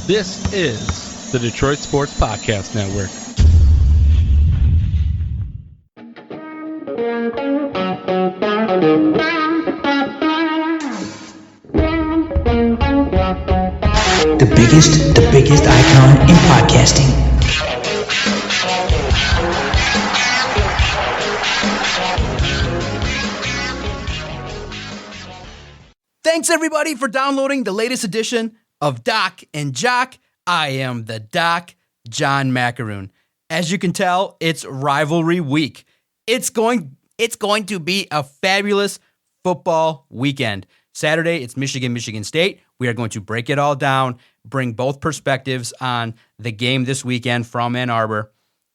This is the Detroit Sports Podcast Network. The biggest icon in podcasting. Thanks everybody for downloading the latest edition of Doc and Jock. I am the Doc, John Macaroon. As you can tell, it's rivalry week. It's going to be a fabulous football weekend. Saturday, it's Michigan State. We are going to break it all down, bring both perspectives on the game this weekend from Ann Arbor.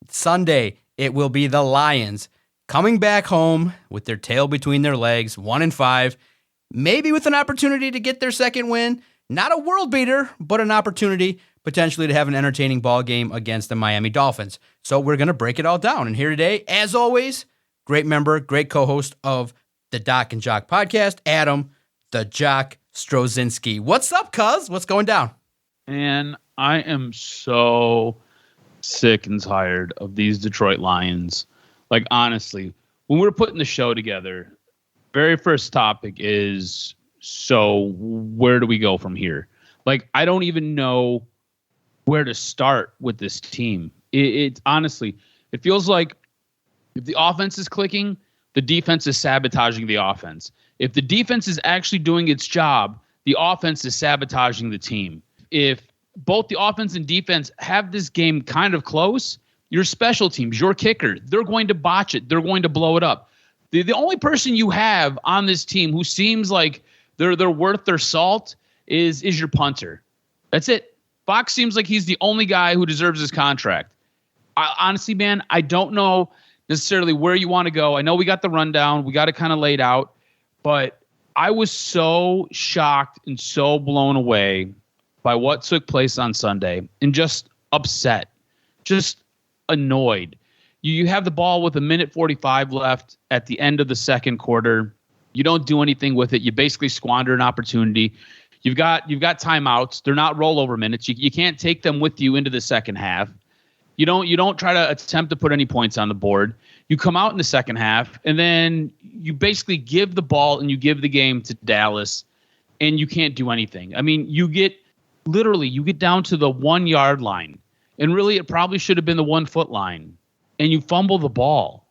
Sunday, it will be the Lions coming back home with their tail between their legs, 1-5, maybe with an opportunity to get their second win. Not a world beater, but an opportunity potentially to have an entertaining ball game against the Miami Dolphins. So we're going to break it all down. And here today, as always, great member, great co-host of the Doc and Jock podcast, Adam, the Jock Strozinski. What's up, cuz? What's going down? And I am so sick and tired of these Detroit Lions. Like, honestly, when we were putting the show together, very first topic is, so where do we go from here? Like, I don't even know where to start with this team. It honestly, it feels like if the offense is clicking, the defense is sabotaging the offense. If the defense is actually doing its job, the offense is sabotaging the team. If both the offense and defense have this game kind of close, your special teams, your kicker, they're going to botch it. They're going to blow it up. The only person you have on this team who seems like they're worth their salt is your punter. That's it. Fox seems like he's the only guy who deserves his contract. Honestly, man, I don't know necessarily where you want to go. I know we got the rundown. We got it kind of laid out. But I was so shocked and so blown away by what took place on Sunday and just upset, just annoyed. You have the ball with 1:45 left at the end of the second quarter. You don't do anything with it. You basically squander an opportunity. You've got timeouts. They're not rollover minutes. You can't take them with you into the second half. You don't try to attempt to put any points on the board. You come out in the second half, and then you basically give the ball and you give the game to Dallas, and you can't do anything. I mean, you get down to the 1 yard line, and really it probably should have been the 1 foot line, and you fumble the ball.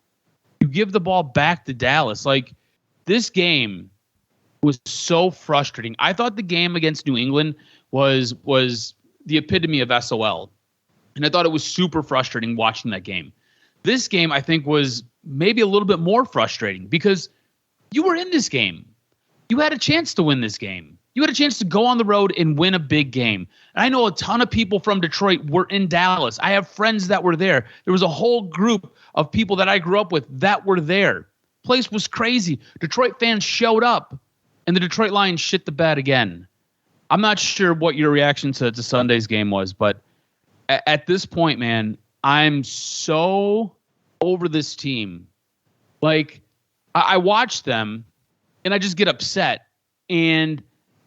You give the ball back to Dallas. Like, this game was so frustrating. I thought the game against New England was the epitome of SOL. And I thought it was super frustrating watching that game. This game, I think, was maybe a little bit more frustrating because you were in this game. You had a chance to win this game. You had a chance to go on the road and win a big game. And I know a ton of people from Detroit were in Dallas. I have friends that were there. There was a whole group of people that I grew up with that were there. Place was crazy. Detroit fans showed up, and the Detroit Lions shit the bed again. I'm not sure what your reaction to Sunday's game was, but at this point, man, I'm so over this team. Like, I watch them, and I just get upset, and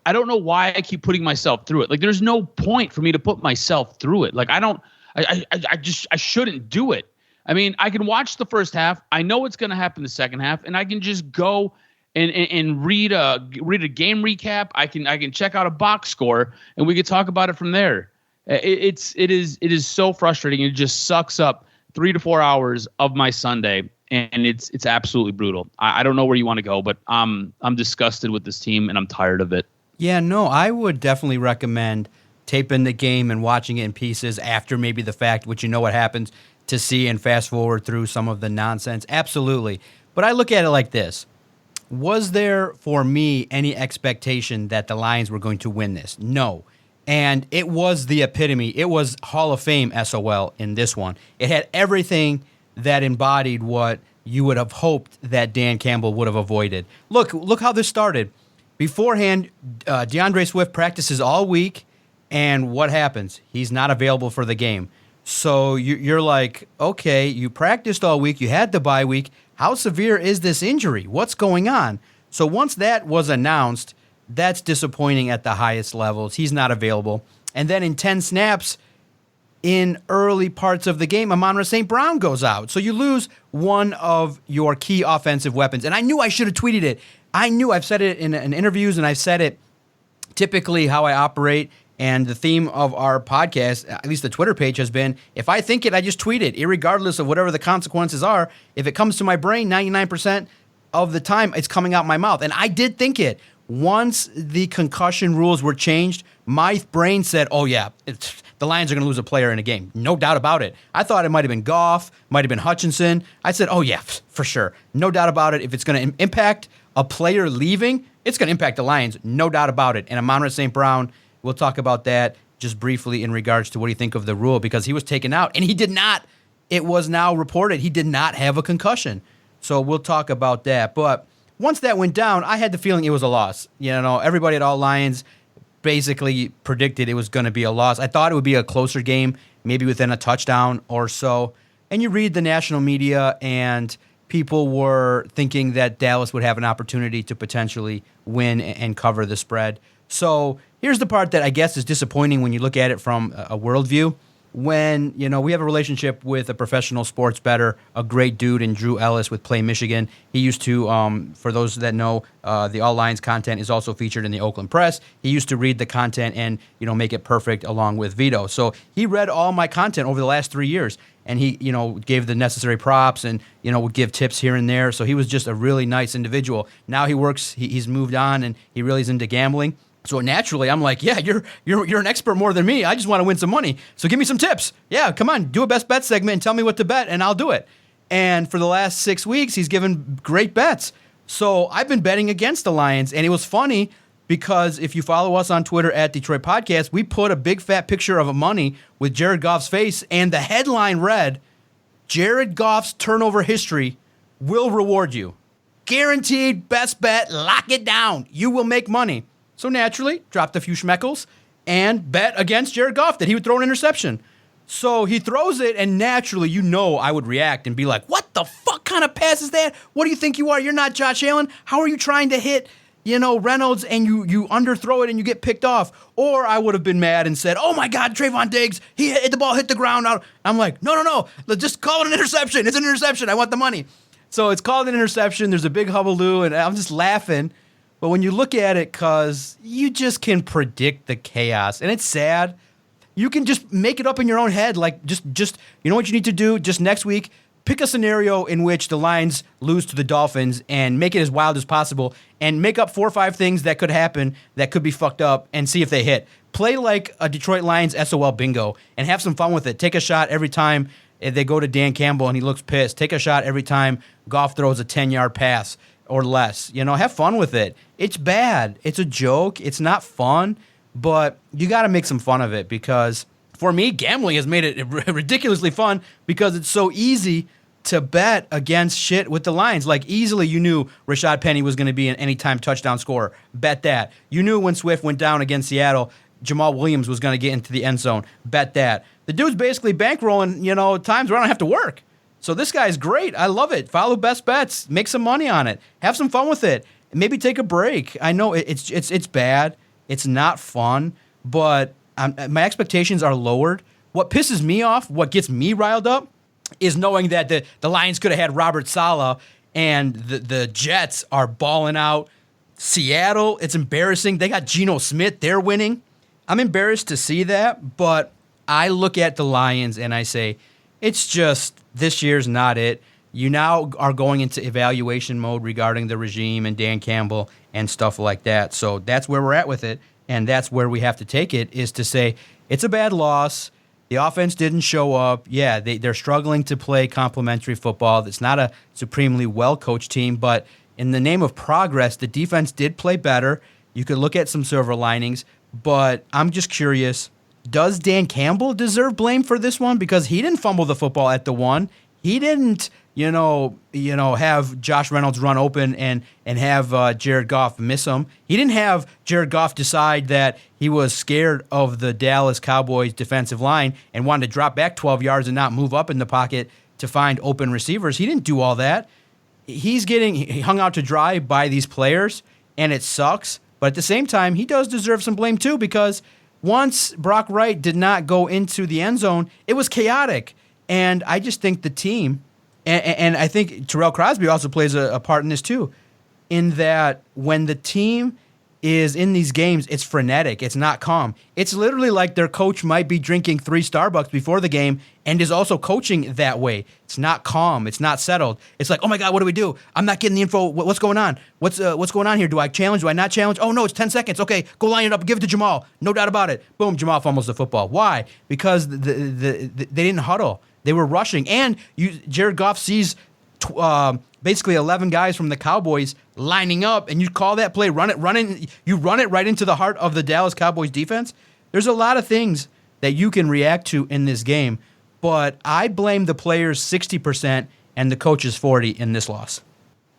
I don't know why I keep putting myself through it. Like, there's no point for me to put myself through it. Like, I shouldn't do it. I mean, I can watch the first half. I know what's going to happen the second half, and I can just go and read a game recap. I can check out a box score, and we can talk about it from there. It is so frustrating. It just sucks up 3 to 4 hours of my Sunday, and it's absolutely brutal. I don't know where you want to go, but I'm disgusted with this team, and I'm tired of it. Yeah, no, I would definitely recommend taping the game and watching it in pieces after maybe the fact, which you know what happens, to see and fast forward through some of the nonsense. Absolutely. But I look at it like this. Was there, for me, any expectation that the Lions were going to win this? No. And it was the epitome. It was Hall of Fame SOL in this one. It had everything that embodied what you would have hoped that Dan Campbell would have avoided. Look how this started. Beforehand, DeAndre Swift practices all week, and what happens? He's not available for the game. So you're like, okay, you practiced all week, you had the bye week. How severe is this injury? What's going on? So once that was announced, that's disappointing at the highest levels. He's not available. And then in 10 snaps in early parts of the game, Amon-Ra St. Brown goes out. So you lose one of your key offensive weapons. And I knew I should have tweeted it. I've said it in interviews, and I've said it typically how I operate. And the theme of our podcast, at least the Twitter page, has been, if I think it, I just tweet it, irregardless of whatever the consequences are. If it comes to my brain, 99% of the time, it's coming out my mouth. And I did think it. Once the concussion rules were changed, my brain said, oh, yeah, the Lions are going to lose a player in a game. No doubt about it. I thought it might have been Goff, might have been Hutchinson. I said, oh, yeah, for sure. No doubt about it. If it's going to impact a player leaving, it's going to impact the Lions. No doubt about it. And Amon-Ra St. Brown, we'll talk about that just briefly in regards to what do you think of the rule, because he was taken out, and he did not. It was now reported he did not have a concussion. So we'll talk about that. But once that went down, I had the feeling it was a loss. Everybody at All Lions basically predicted it was going to be a loss. I thought it would be a closer game, maybe within a touchdown or so. And you read the national media, and people were thinking that Dallas would have an opportunity to potentially win and cover the spread. So here's the part that I guess is disappointing when you look at it from a worldview. When, we have a relationship with a professional sports bettor, a great dude in Drew Ellis with Play Michigan. He used to, for those that know, the All Lions content is also featured in the Oakland Press. He used to read the content and, make it perfect along with Vito. So he read all my content over the last 3 years, and he, gave the necessary props and, would give tips here and there. So he was just a really nice individual. Now he works, he's moved on, and he really is into gambling. So naturally, I'm like, yeah, you're an expert more than me. I just want to win some money. So give me some tips. Yeah, come on, do a best bet segment and tell me what to bet, and I'll do it. And for the last 6 weeks, he's given great bets. So I've been betting against the Lions, and it was funny because if you follow us on Twitter at Detroit Podcast, we put a big fat picture of money with Jared Goff's face, and the headline read, Jared Goff's turnover history will reward you. Guaranteed best bet, lock it down. You will make money. So naturally, dropped a few schmeckles and bet against Jared Goff that he would throw an interception. So he throws it, and naturally, I would react and be like, what the fuck kind of pass is that? What do you think you are? You're not Josh Allen. How are you trying to hit, Reynolds, and you underthrow it and you get picked off? Or I would have been mad and said, oh my God, Trayvon Diggs, the ball hit the ground. I'm like, no, let's just call it an interception. It's an interception. I want the money. So it's called an interception. There's a big hullabaloo, and I'm just laughing. But when you look at it, cause you just can predict the chaos, and it's sad. You can just make it up in your own head. Like just you know what you need to do? Just next week, pick a scenario in which the Lions lose to the Dolphins and make it as wild as possible, and make up 4 or 5 things that could happen that could be fucked up, and see if they hit. Play like a Detroit Lions SOL bingo and have some fun with it. Take a shot every time they go to Dan Campbell and he looks pissed. Take a shot every time Goff throws a 10-yard pass or less. Have fun with it. It's bad. It's a joke. It's not fun, but you got to make some fun of it, because for me, gambling has made it ridiculously fun because it's so easy to bet against shit with the Lions. Like, easily you knew Rashad Penny was going to be an anytime touchdown scorer. Bet that. You knew when Swift went down against Seattle, Jamal Williams was going to get into the end zone. Bet that. The dude's basically bankrolling, times where I don't have to work. So this guy's great. I love it. Follow best bets. Make some money on it. Have some fun with it. Maybe take a break. I know it's bad. It's not fun, but my expectations are lowered. What pisses me off, what gets me riled up, is knowing that the Lions could have had Robert Saleh, and the Jets are balling out. Seattle, it's embarrassing. They got Geno Smith. They're winning. I'm embarrassed to see that, but I look at the Lions and I say, it's just, this year's not it. You now are going into evaluation mode regarding the regime and Dan Campbell and stuff like that. So that's where we're at with it, and that's where we have to take it, is to say it's a bad loss. The offense didn't show up. Yeah, they're struggling to play complementary football. It's not a supremely well-coached team, but in the name of progress, the defense did play better. You could look at some silver linings, but I'm just curious, does Dan Campbell deserve blame for this one? Because he didn't fumble the football at the 1. He didn't, have Josh Reynolds run open and have Jared Goff miss him. He didn't have Jared Goff decide that he was scared of the Dallas Cowboys defensive line and wanted to drop back 12 yards and not move up in the pocket to find open receivers. He didn't do all that. He's getting hung out to dry by these players, and it sucks. But at the same time, he does deserve some blame too, because once Brock Wright did not go into the end zone, it was chaotic. And I just think the team, and I think Terrell Crosby also plays a part in this too, in that when the team is in these games, it's frenetic. It's not calm. It's literally like their coach might be drinking 3 Starbucks before the game and is also coaching that way. It's not calm. It's not settled. It's like, oh my God, what do we do? I'm not getting the info. What's going on? What's going on here? Do I challenge? Do I not challenge? Oh no, it's 10 seconds. Okay, go line it up. Give it to Jamal. No doubt about it. Boom, Jamal fumbles the football. Why? Because they didn't huddle. They were rushing. And Jared Goff sees basically 11 guys from the Cowboys lining up, and you call that play, you run it right into the heart of the Dallas Cowboys defense. There's a lot of things that you can react to in this game, but I blame the players 60% and the coaches 40% in this loss.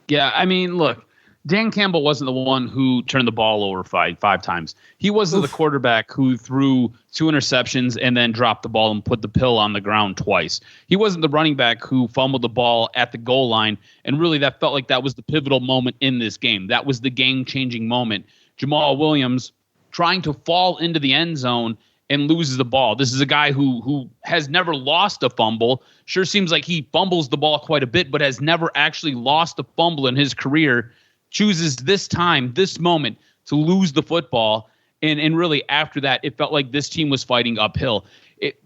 Yeah, I mean, look, Dan Campbell wasn't the one who turned the ball over five times. He wasn't the quarterback who threw 2 interceptions and then dropped the ball and put the pill on the ground twice. He wasn't the running back who fumbled the ball at the goal line, and really that felt like that was the pivotal moment in this game. That was the game-changing moment. Jamal Williams trying to fall into the end zone and loses the ball. This is a guy who has never lost a fumble. Sure seems like he fumbles the ball quite a bit, but has never actually lost a fumble in his career. Chooses this time, this moment, to lose the football. And really after that, it felt like this team was fighting uphill.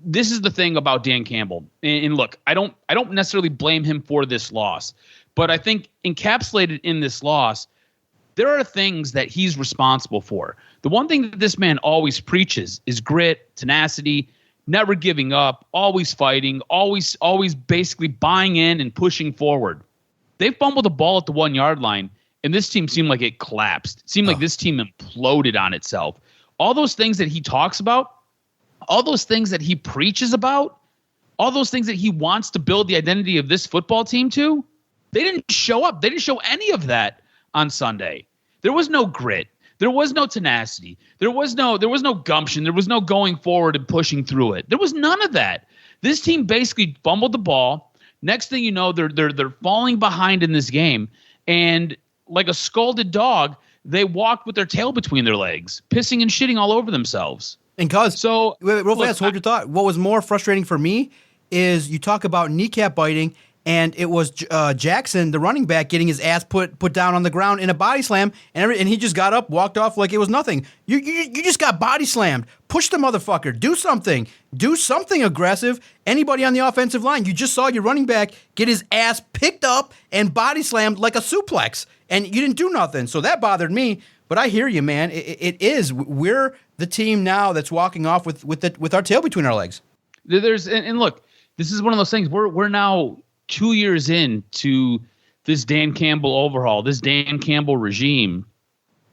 This is the thing about Dan Campbell. And look, I don't necessarily blame him for this loss, but I think encapsulated in this loss, there are things that he's responsible for. The one thing that this man always preaches is grit, tenacity, never giving up, always fighting, always basically buying in and pushing forward. They fumbled the ball at the 1-yard line, and this team seemed like it collapsed. It seemed like this team imploded on itself. All those things that he talks about, all those things that he preaches about, all those things that he wants to build the identity of this football team to, they didn't show up. They didn't show any of that on Sunday. There was no grit. There was no tenacity. There was no gumption. There was no going forward and pushing through it. There was none of that. This team basically fumbled the ball. Next thing you know, they're falling behind in this game, and like a scalded dog, they walked with their tail between their legs, pissing and shitting all over themselves. And real fast, hold your thought. What was more frustrating for me is you talk about kneecap biting, and it was Jackson, the running back, getting his ass put down on the ground in a body slam, and he just got up, walked off like it was nothing. You just got body slammed. Push the motherfucker. Do something. Do something aggressive. Anybody on the offensive line, you just saw your running back get his ass picked up and body slammed like a suplex, and you didn't do nothing. So that bothered me. But I hear you, man. It is. We're the team now that's walking off with our tail between our legs. And look, this is one of those things. We're now 2 years into this Dan Campbell overhaul, this Dan Campbell regime.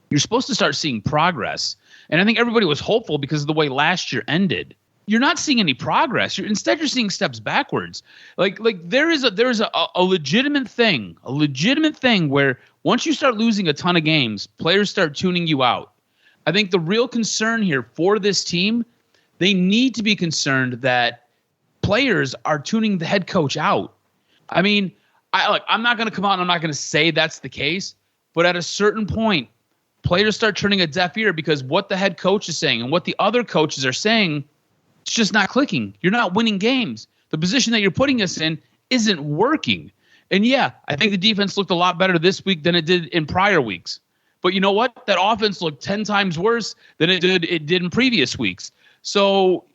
You're supposed to start seeing progress. And I think everybody was hopeful because of the way last year ended. You're not seeing any progress. You're seeing steps backwards. Like there is a legitimate thing where once you start losing a ton of games, players start tuning you out. I think the real concern here for this team, they need to be concerned that players are tuning the head coach out. I mean, I'm not going to come out and I'm not going to say that's the case, but at a certain point, players start turning a deaf ear because what the head coach is saying and what the other coaches are saying, it's just not clicking. You're not winning games. The position that you're putting us in isn't working. And yeah, I think the defense looked a lot better this week than it did in prior weeks. But you know what? That offense looked 10 times worse than it did in previous weeks. So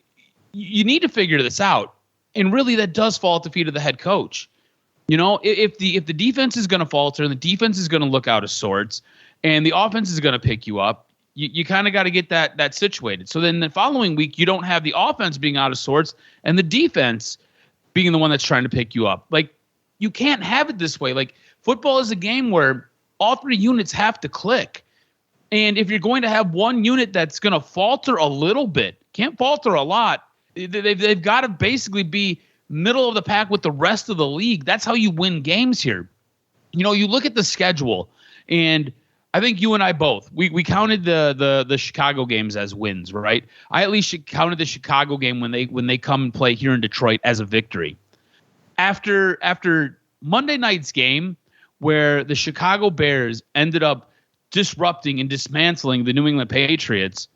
you need to figure this out. And really, that does fall at the feet of the head coach. You know, if the defense is going to falter and the defense is going to look out of sorts and the offense is going to pick you up, you kind of got to get that situated. So then the following week, you don't have the offense being out of sorts and the defense being the one that's trying to pick you up. Like, you can't have it this way. Like, football is a game where all 3 units have to click. And if you're going to have one unit that's going to falter a little bit, can't falter a lot, they've got to basically be middle of the pack with the rest of the league. That's how you win games here. You know, you look at the schedule, and I think you and I both, we counted the Chicago games as wins, right? I at least counted the Chicago game when they come and play here in Detroit as a victory. After Monday night's game, where the Chicago Bears ended up disrupting and dismantling the New England Patriots,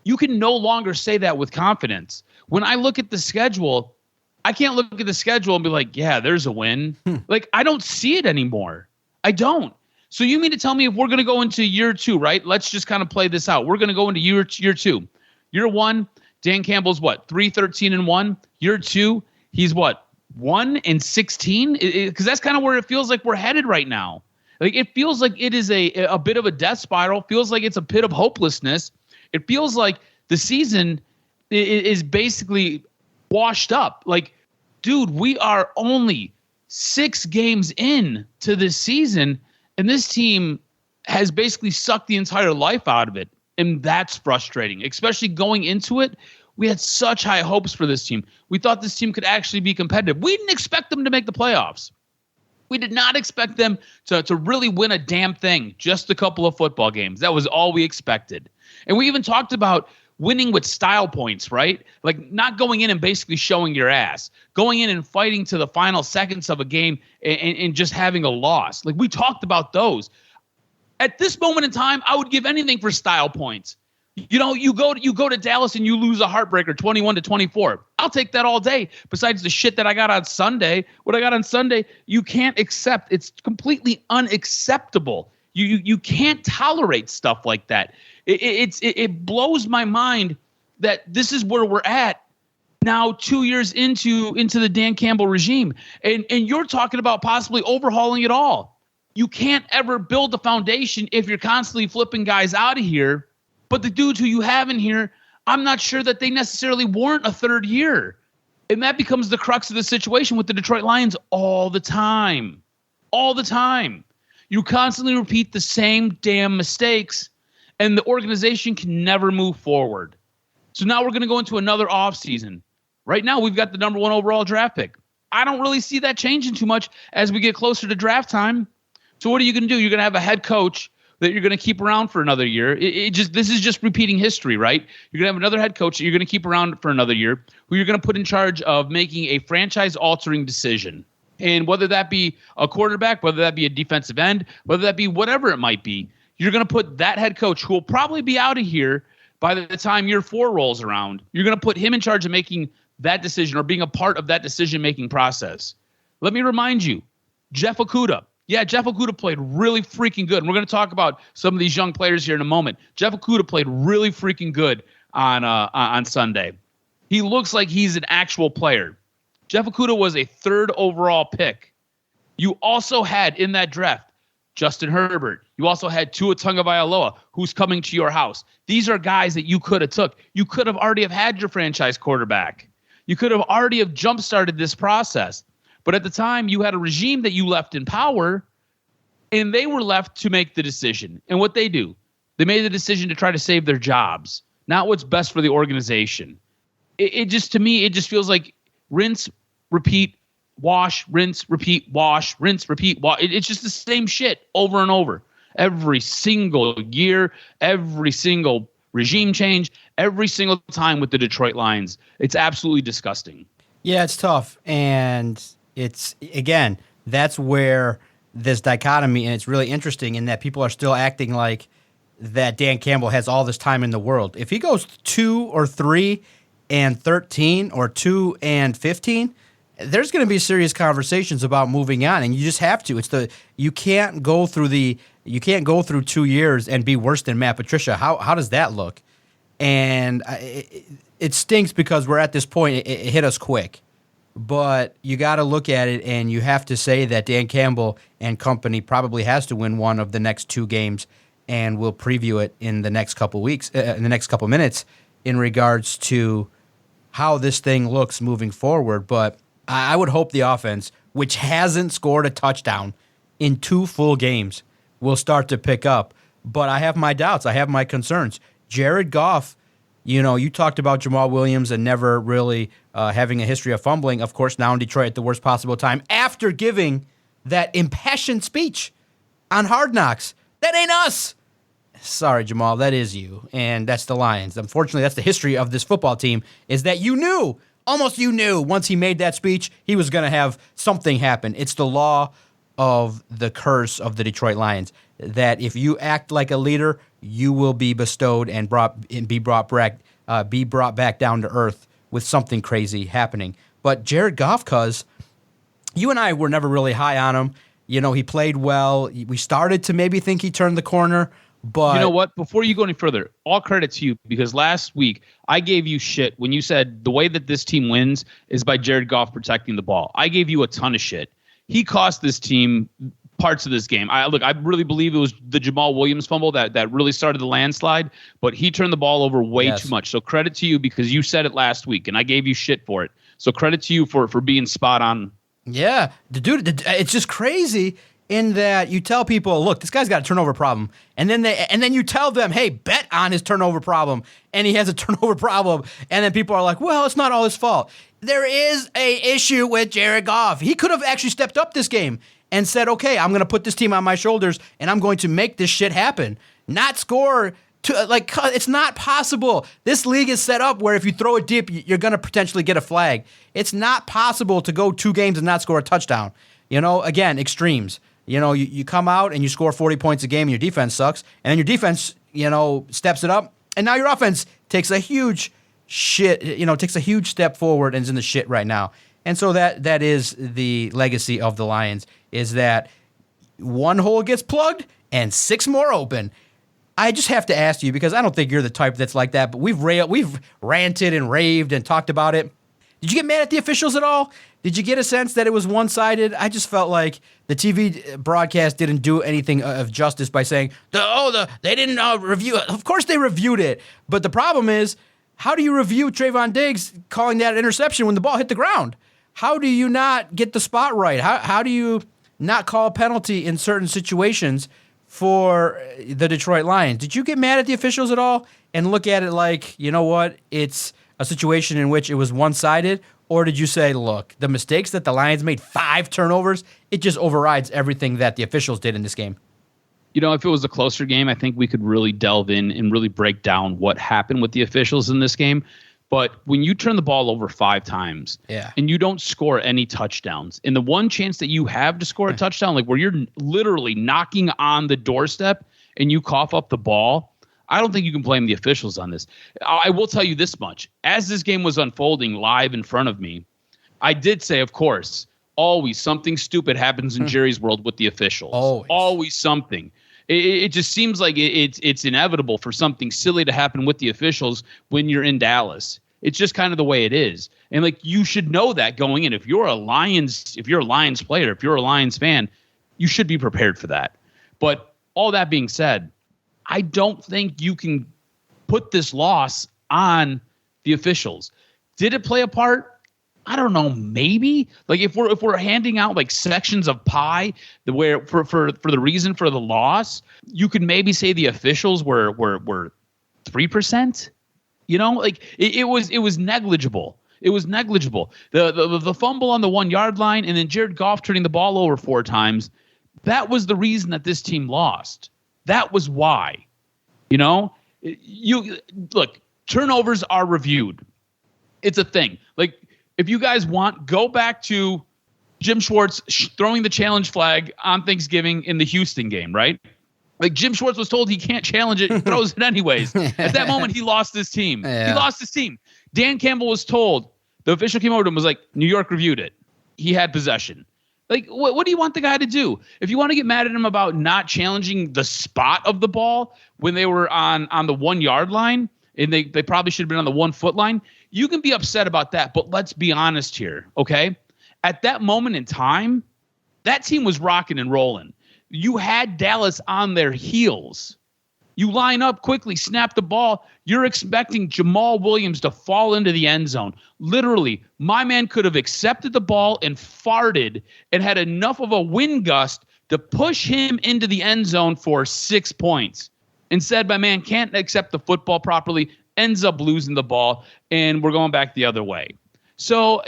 You can no longer say that with confidence. When I look at the schedule, I can't look at the schedule and be like, yeah, there's a win. Like, I don't see it anymore. I don't. So you mean to tell me if we're going to go into year 2, right? Let's just kind of play this out. We're going to go into year 2. Year 1, Dan Campbell's what? 3-13-1. Year 2, he's what? 1-16? Because that's kind of where it feels like we're headed right now. Like, it feels like it is a bit of a death spiral. Feels like it's a pit of hopelessness. It feels like the season is basically washed up. Like, dude, we are only 6 games in to this season, and this team has basically sucked the entire life out of it. And that's frustrating, especially going into it. We had such high hopes for this team. We thought this team could actually be competitive. We didn't expect them to make the playoffs. We did not expect them to really win a damn thing, just a couple of football games. That was all we expected. And we even talked about winning with style points, right? Like, not going in and basically showing your ass, going in and fighting to the final seconds of a game and just having a loss. Like, we talked about those. At this moment in time, I would give anything for style points. You know, you go to Dallas and you lose a heartbreaker 21-24. I'll take that all day. Besides the shit that I got on Sunday, what I got on Sunday, you can't accept. It's completely unacceptable. You can't tolerate stuff like that. It blows my mind that this is where we're at now, 2 years into the Dan Campbell regime, and you're talking about possibly overhauling it all. You can't ever build a foundation if you're constantly flipping guys out of here. But the dudes who you have in here, I'm not sure that they necessarily warrant a third year. And that becomes the crux of the situation with the Detroit Lions all the time. All the time. You constantly repeat the same damn mistakes, and the organization can never move forward. So now we're going to go into another offseason. Right now, we've got the number 1 overall draft pick. I don't really see that changing too much as we get closer to draft time. So what are you going to do? You're going to have a head coach that you're going to keep around for another year. This is just repeating history, right? You're going to have another head coach that you're going to keep around for another year, who you're going to put in charge of making a franchise-altering decision. And whether that be a quarterback, whether that be a defensive end, whether that be whatever it might be, you're going to put that head coach, who will probably be out of here by the time year 4 rolls around, you're going to put him in charge of making that decision or being a part of that decision-making process. Let me remind you, Jeff Okudah. Yeah, Jeff Okudah played really freaking good. And we're going to talk about some of these young players here in a moment. Jeff Okudah played really freaking good on Sunday. He looks like he's an actual player. Jeff Okudah was a 3rd overall pick. You also had in that draft Justin Herbert. You also had Tua Tagovailoa, who's coming to your house. These are guys that you could have took. You could have already have had your franchise quarterback. You could have already have jump-started this process. But at the time, you had a regime that you left in power, and they were left to make the decision. And what they do, they made the decision to try to save their jobs, not what's best for the organization. It just, to me, it just feels like rinse, repeat, wash, rinse, repeat, wash, rinse, repeat, wash. It's just the same shit over and over. Every single year, every single regime change, every single time with the Detroit Lions. It's absolutely disgusting. Yeah, it's tough. And it's, again, that's where this dichotomy, and it's really interesting in that people are still acting like that Dan Campbell has all this time in the world. If he goes 2 or 3 and 13 or 2 and 15, there's going to be serious conversations about moving on, and you just have to. You can't go through 2 years and be worse than Matt Patricia. How does that look? And it stinks because we're at this point. It hit us quick. But you got to look at it, and you have to say that Dan Campbell and company probably has to win one of the next 2 games, and we'll preview it in the next couple weeks, in the next couple minutes, in regards to how this thing looks moving forward. But I would hope the offense, which hasn't scored a touchdown in 2 full games, will start to pick up. But I have my doubts. I have my concerns. Jared Goff, you talked about Jamal Williams and never really having a history of fumbling. Of course, now in Detroit at the worst possible time after giving that impassioned speech on Hard Knocks. That ain't us. Sorry, Jamal, that is you, and that's the Lions. Unfortunately, that's the history of this football team, is that you knew once he made that speech, he was going to have something happen. It's the law of the curse of the Detroit Lions, that if you act like a leader, you will be bestowed and be brought back down to earth with something crazy happening. But Jared Goff, cuz you and I were never really high on him. You know, he played well. We started to maybe think he turned the corner, but you know what? Before you go any further, all credit to you, because last week I gave you shit when you said the way that this team wins is by Jared Goff protecting the ball. I gave you a ton of shit. He cost this team parts of this game. I really believe it was the Jamal Williams fumble that really started the landslide, but he turned the ball over way too much. So credit to you, because you said it last week and I gave you shit for it. So credit to you for being spot on. Yeah, dude, it's just crazy in that you tell people, look, this guy's got a turnover problem, and then you tell them, hey, bet on his turnover problem, and he has a turnover problem, and then people are like, well, it's not all his fault. There is a issue with Jared Goff. He could have actually stepped up this game and said, okay, I'm going to put this team on my shoulders, and I'm going to make this shit happen. Not score. It's not possible. This league is set up where if you throw it deep, you're going to potentially get a flag. It's not possible to go 2 games and not score a touchdown. You know, again, extremes. You know, you come out and you score 40 points a game and your defense sucks, and then your defense, you know, steps it up, and now your offense takes a huge step forward and is in the shit right now. And so that is the legacy of the Lions, is that one hole gets plugged and 6 more open. I just have to ask you, because I don't think you're the type that's like that, but we've ranted and raved and talked about it. Did you get mad at the officials at all? Did you get a sense that it was one-sided? I just felt like the TV broadcast didn't do anything of justice by saying, they didn't review it. Of course they reviewed it. But the problem is, how do you review Trayvon Diggs calling that an interception when the ball hit the ground? How do you not get the spot right? How do you not call a penalty in certain situations for the Detroit Lions? Did you get mad at the officials at all and look at it like, you know what, it's a situation in which it was one-sided? Or did you say, look, the mistakes that the Lions made, 5 turnovers, it just overrides everything that the officials did in this game? You know, if it was a closer game, I think we could really delve in and really break down what happened with the officials in this game. But when you turn the ball over 5 times and you don't score any touchdowns, and the one chance that you have to score a touchdown, like where you're literally knocking on the doorstep and you cough up the ball, I don't think you can blame the officials on this. I will tell you this much. As this game was unfolding live in front of me, I did say, of course, always something stupid happens in Jerry's world with the officials. Always something. It just seems like it's inevitable for something silly to happen with the officials when you're in Dallas. It's just kind of the way it is. And like, you should know that going in. If you're a Lions player, if you're a Lions fan, you should be prepared for that. But all that being said, I don't think you can put this loss on the officials. Did it play a part? I don't know, maybe. Like if we're handing out like sections of pie where for the reason for the loss, you could maybe say the officials were 3%. You know, like it was negligible. It was negligible. The fumble on the 1 yard line and then Jared Goff turning the ball over 4 times. That was the reason that this team lost. That was why. You know, you look, turnovers are reviewed. It's a thing. Like, if you guys want, go back to Jim Schwartz throwing the challenge flag on Thanksgiving in the Houston game, right? Like, Jim Schwartz was told he can't challenge it, he throws it anyways. At that moment, he lost his team. Yeah. He lost his team. Dan Campbell was told, the official came over to him and was like, New York reviewed it. He had possession. Like, what do you want the guy to do? If you want to get mad at him about not challenging the spot of the ball when they were on the 1 yard line, and they probably should have been on the 1 foot line, you can be upset about that. But let's be honest here, okay? At that moment in time, that team was rocking and rolling. You had Dallas on their heels. You line up quickly, snap the ball. You're expecting Jamal Williams to fall into the end zone. Literally, my man could have accepted the ball and farted and had enough of a wind gust to push him into the end zone for 6 points. Instead, my man can't accept the football properly, ends up losing the ball, and we're going back the other way. So,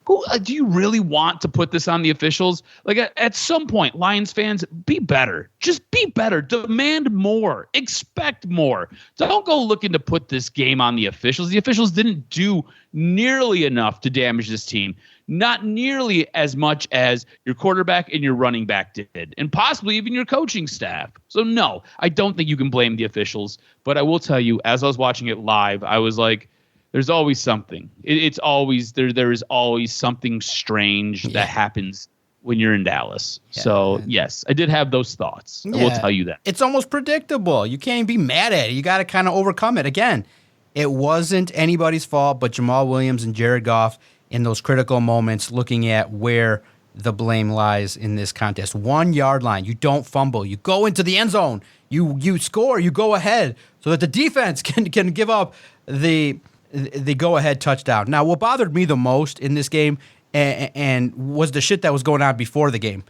who do you really want to put this on the officials? Like, at some point, Lions fans, be better. Just be better. Demand more. Expect more. Don't go looking to put this game on the officials. The officials didn't do nearly enough to damage this team. not nearly as much as your quarterback and your running back did, and possibly even your coaching staff. So no, I don't think you can blame the officials. But I will tell you, as I was watching it live, I was like, there's always something. It's always there is always something strange that happens when you're in Dallas. Yeah. So yes, I did have those thoughts. I will tell you that. It's almost predictable. You can't even be mad at it. You got to kind of overcome it. Again, it wasn't anybody's fault but Jamal Williams and Jared Goff in those critical moments, looking at where the blame lies in this contest. 1 yard line. You don't fumble. You go into the end zone. You score. You go ahead so that the defense can give up the go-ahead touchdown. Now, what bothered me the most in this game and was the shit that was going on before the game.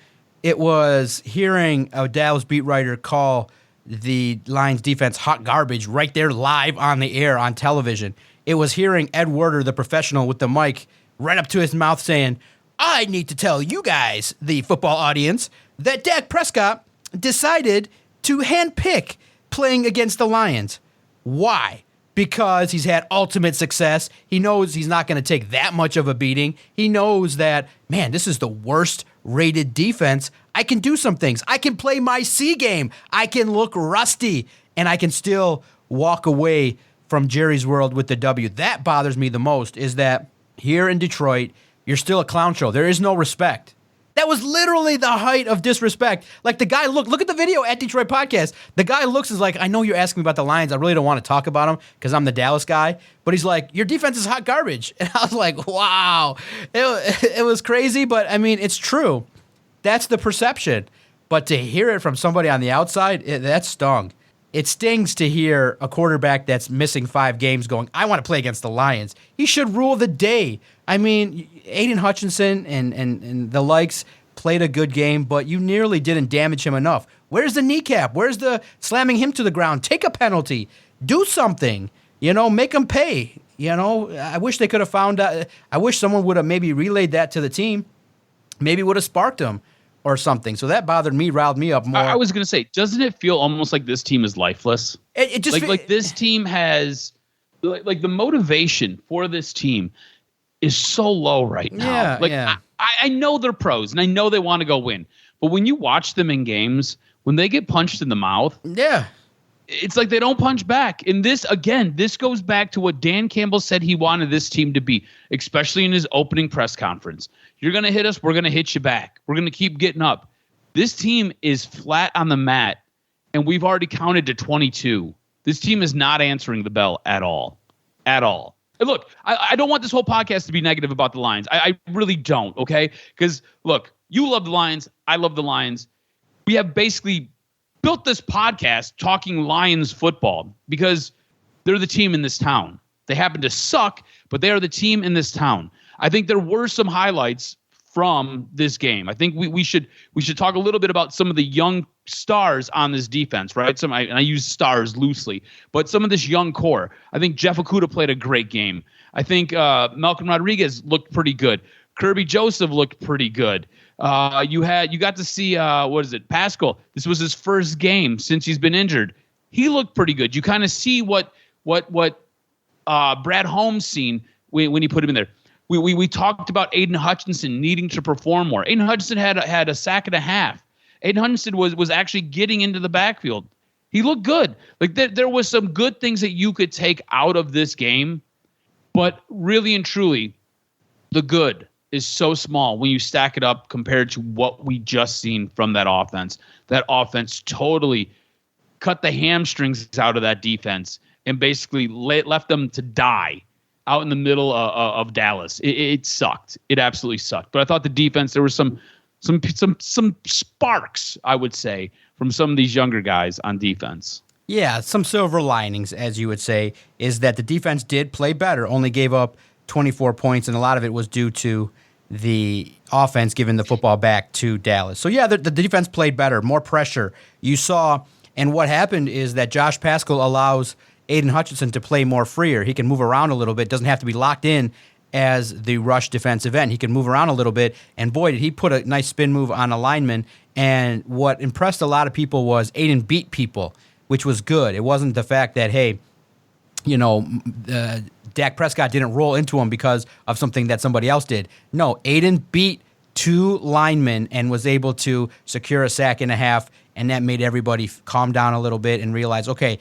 It was hearing a Dallas beat writer call the Lions defense hot garbage right there live on the air on television. It was hearing Ed Werder, the professional with the mic right up to his mouth saying, I need to tell you guys, the football audience, that Dak Prescott decided to handpick playing against the Lions. Why? Because he's had ultimate success. He knows he's not going to take that much of a beating. He knows that, man, this is the worst rated defense. I can do some things. I can play my C game. I can look rusty, and I can still walk away from Jerry's world with the W. That bothers me the most, is that here in Detroit, you're still a clown show. There is no respect. That was literally the height of disrespect. Like, the guy, look at the video at Detroit Podcast. The guy looks is like, I know you're asking me about the Lions. I really don't want to talk about them because I'm the Dallas guy. But he's like, your defense is hot garbage. And I was like, wow. It was crazy, but, I mean, it's true. That's the perception. But to hear it from somebody on the outside, that stung. It stings to hear a quarterback that's missing 5 games going, I want to play against the Lions. He should rule the day. I mean, Aiden Hutchinson and the likes played a good game, but you nearly didn't damage him enough. Where's the kneecap? Where's the slamming him to the ground? Take a penalty. Do something. Make him pay. I wish they could have found out. I wish someone would have maybe relayed that to the team. Maybe would have sparked him or something. So that bothered me, riled me up more. I was going to say, doesn't it feel almost like this team is lifeless? It just like this team has like the motivation for this team is so low right now. I know they're pros and I know they want to go win, but when you watch them in games, when they get punched in the mouth, it's like they don't punch back. And this goes back to what Dan Campbell said he wanted this team to be, especially in his opening press conference. You're going to hit us, we're going to hit you back. We're going to keep getting up. This team is flat on the mat, and we've already counted to 22. This team is not answering the bell at all. At all. And look, I don't want this whole podcast to be negative about the Lions. I really don't, okay? Because, look, you love the Lions. I love the Lions. We have basically built this podcast talking Lions football because they're the team in this town. They happen to suck, but they are the team in this town. I think there were some highlights from this game. I think we should talk a little bit about some of the young stars on this defense, right? I use stars loosely, but some of this young core. I think Jeff Okudah played a great game. I think Malcolm Rodriguez looked pretty good. Kirby Joseph looked pretty good. You got to see Pascal. This was his first game since he's been injured. He looked pretty good. You kind of see what Brad Holmes seen when he put him in there. We talked about Aiden Hutchinson needing to perform more. Aiden Hutchinson had a sack and a half. Aiden Hutchinson was actually getting into the backfield. He looked good. Like there was some good things that you could take out of this game, but really and truly, the good is so small when you stack it up compared to what we just seen from that offense. That offense totally cut the hamstrings out of that defense and basically left them to die out in the middle of Dallas. It sucked. It absolutely sucked. But I thought the defense, there were some sparks, I would say, from some of these younger guys on defense. Yeah, some silver linings, as you would say, is that the defense did play better, only gave up 24 points, and a lot of it was due to the offense giving the football back to Dallas. So, yeah, the defense played better, more pressure. You saw, and what happened is that Josh Pascal allows Aiden Hutchinson to play more freer. He can move around a little bit, doesn't have to be locked in as the rush defensive end. He can move around a little bit, and boy, did he put a nice spin move on a lineman. And what impressed a lot of people was Aiden beat people, which was good. It wasn't the fact that, hey, Dak Prescott didn't roll into him because of something that somebody else did. No, Aiden beat 2 linemen and was able to secure a sack and a half, and that made everybody calm down a little bit and realize, okay,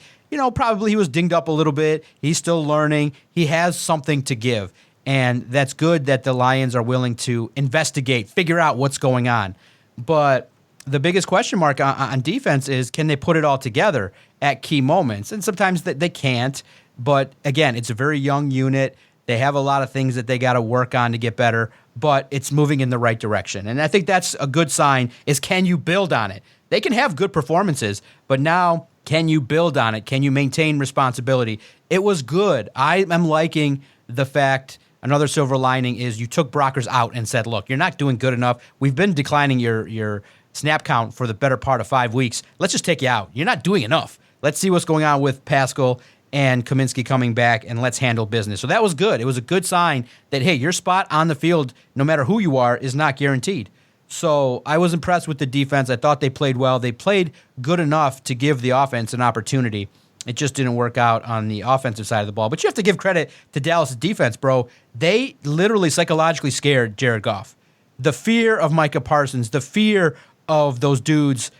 probably he was dinged up a little bit. He's still learning. He has something to give, and that's good that the Lions are willing to investigate, figure out what's going on. But the biggest question mark on defense is, can they put it all together at key moments? And sometimes they can't. But again, it's a very young unit. They have a lot of things that they got to work on to get better, but it's moving in the right direction. And I think that's a good sign is, can you build on it? They can have good performances, but now can you build on it? Can you maintain responsibility? It was good. I am liking the fact, another silver lining is you took Brockers out and said, look, you're not doing good enough. We've been declining your snap count for the better part of 5 weeks. Let's just take you out. You're not doing enough. Let's see what's going on with Pascal and Kaminsky coming back, and let's handle business. So that was good. It was a good sign that, hey, your spot on the field, no matter who you are, is not guaranteed. So I was impressed with the defense. I thought they played well. They played good enough to give the offense an opportunity. It just didn't work out on the offensive side of the ball. But you have to give credit to Dallas' defense, bro. They literally psychologically scared Jared Goff. The fear of Micah Parsons, the fear of those dudes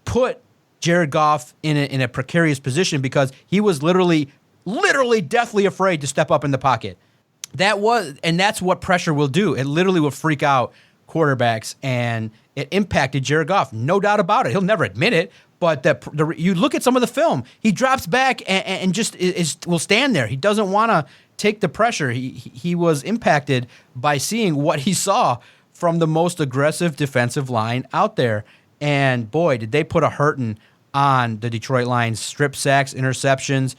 put Jared Goff in a precarious position because he was literally deathly afraid to step up in the pocket. That's what pressure will do. It literally will freak out quarterbacks, and it impacted Jared Goff. No doubt about it. He'll never admit it, but you look at some of the film, he drops back and just will stand there. He doesn't want to take the pressure. He was impacted by seeing what he saw from the most aggressive defensive line out there. And boy, did they put a hurting on the Detroit Lions. Strip sacks, interceptions,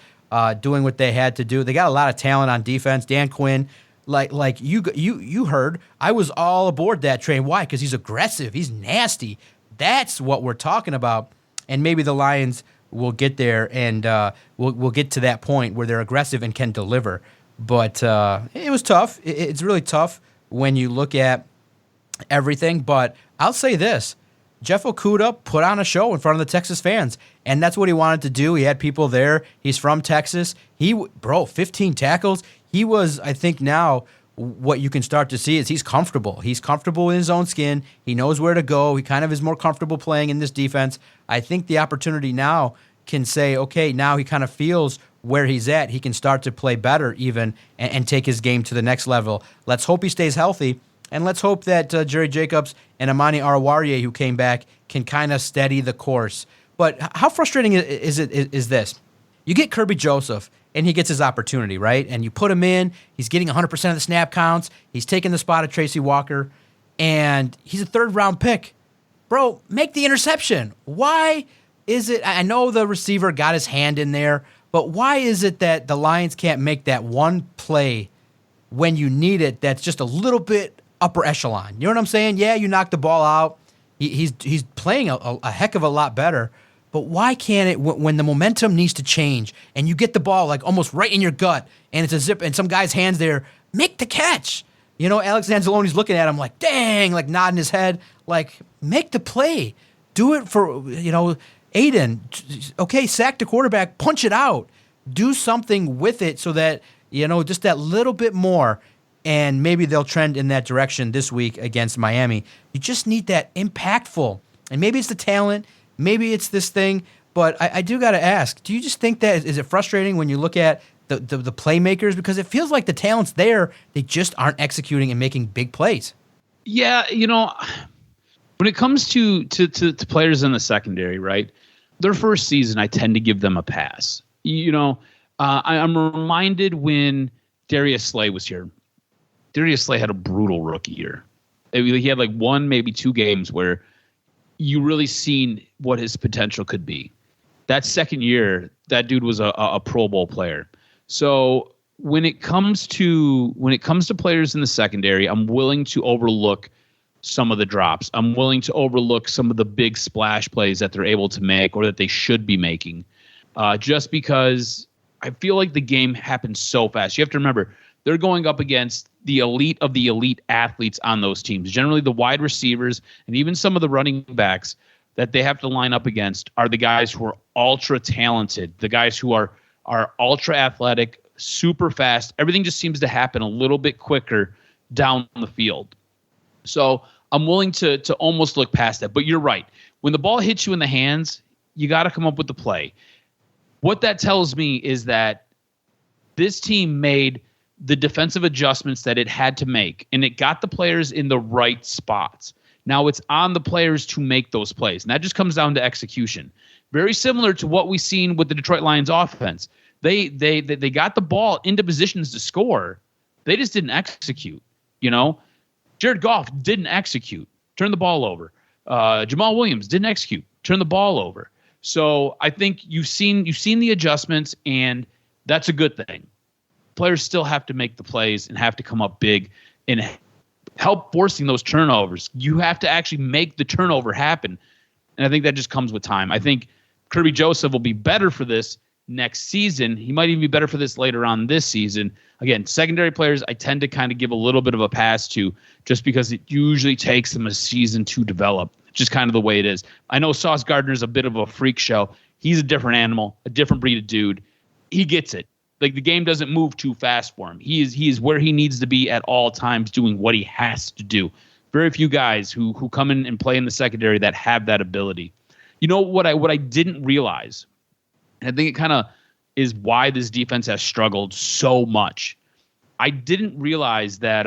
doing what they had to do. They got a lot of talent on defense. Dan Quinn, like you heard, I was all aboard that train. Why? Because he's aggressive. He's nasty. That's what we're talking about. And maybe the Lions will get there, and we'll get to that point where they're aggressive and can deliver. But it was tough. It's really tough when you look at everything. But I'll say this. Jeff Okudah put on a show in front of the Texas fans, and that's what he wanted to do. He had people there. He's from Texas. 15 tackles. He was, I think now, what you can start to see is he's comfortable. He's comfortable in his own skin. He knows where to go. He kind of is more comfortable playing in this defense. I think the opportunity now can say, okay, now he kind of feels where he's at. He can start to play better even and take his game to the next level. Let's hope he stays healthy. And let's hope that Jerry Jacobs and Amani Arawarye, who came back, can kind of steady the course. But how frustrating is this? You get Kirby Joseph, and he gets his opportunity, right? And you put him in. He's getting 100% of the snap counts. He's taking the spot of Tracy Walker, and he's a third-round pick. Bro, make the interception. Why is it? I know the receiver got his hand in there, but why is it that the Lions can't make that one play when you need it that's just a little bit upper echelon? You know what I'm saying? Yeah, you knocked the ball out. He's playing a heck of a lot better. But why can't it, when the momentum needs to change and you get the ball like almost right in your gut and it's a zip and some guy's hand's there, make the catch. Alex Anzalone's looking at him like, dang, like nodding his head, like make the play. Do it for, Aiden. Okay, sack the quarterback, punch it out. Do something with it so that, just that little bit more. And maybe they'll trend in that direction this week against Miami. You just need that impactful. And maybe it's the talent. Maybe it's this thing. But I do got to ask, do you just think that is it frustrating when you look at the playmakers? Because it feels like the talent's there. They just aren't executing and making big plays. Yeah, when it comes to players in the secondary, right? Their first season, I tend to give them a pass. I'm reminded when Darius Slay was here. Darius Slay had a brutal rookie year. He had like one, maybe 2 games where you really seen what his potential could be. That second year, that dude was a Pro Bowl player. So when it comes to players in the secondary, I'm willing to overlook some of the drops. I'm willing to overlook some of the big splash plays that they're able to make or that they should be making, just because I feel like the game happens so fast. You have to remember, they're going up against the elite of the elite athletes on those teams. Generally, the wide receivers and even some of the running backs that they have to line up against are the guys who are ultra talented, the guys who are are ultra athletic, super fast. Everything just seems to happen a little bit quicker down the field. So I'm willing to almost look past that. But you're right. When the ball hits you in the hands, you got to come up with the play. What that tells me is that this team made the defensive adjustments that it had to make, and it got the players in the right spots. Now it's on the players to make those plays, and that just comes down to execution. Very similar to what we've seen with the Detroit Lions offense. They got the ball into positions to score. They just didn't execute. Jared Goff didn't execute. Turned the ball over. Jamal Williams didn't execute. Turned the ball over. So I think you've seen the adjustments, and that's a good thing. Players still have to make the plays and have to come up big and help forcing those turnovers. You have to actually make the turnover happen. And I think that just comes with time. I think Kirby Joseph will be better for this next season. He might even be better for this later on this season. Again, secondary players, I tend to kind of give a little bit of a pass to just because it usually takes them a season to develop. Just kind of the way it is. I know Sauce Gardner's a bit of a freak show. He's a different animal, a different breed of dude. He gets it. Like, the game doesn't move too fast for him. He is where he needs to be at all times, doing what he has to do. Very few guys who come in and play in the secondary that have that ability. You know what I didn't realize, and I think it kind of is why this defense has struggled so much. I didn't realize that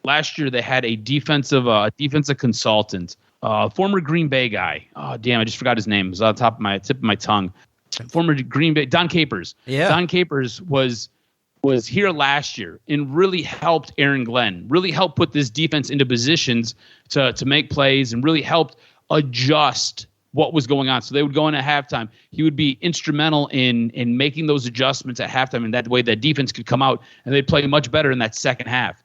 last year they had a defensive consultant, former Green Bay guy. Oh damn, I just forgot his name. It was on tip of my tongue. Former Green Bay, Don Capers. Yeah. Don Capers was here last year and really helped Aaron Glenn, really helped put this defense into positions to make plays and really helped adjust what was going on. So they would go in at halftime. He would be instrumental in making those adjustments at halftime, and that way that defense could come out and they'd play much better in that second half.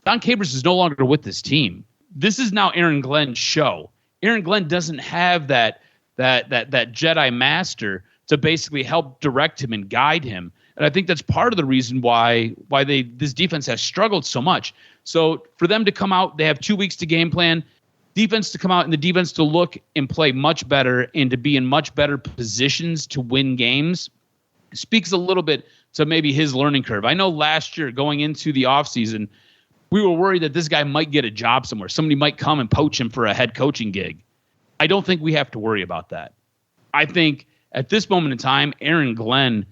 Don Capers is no longer with this team. This is now Aaron Glenn's show. Aaron Glenn doesn't have that Jedi master to basically help direct him and guide him. And I think that's part of the reason why this defense has struggled so much. So for them to come out, they have 2 weeks to game plan, defense to come out and the defense to look and play much better and to be in much better positions to win games speaks a little bit to maybe his learning curve. I know last year going into the offseason, we were worried that this guy might get a job somewhere. Somebody might come and poach him for a head coaching gig. I don't think we have to worry about that. I think at this moment in time, Aaron Glenn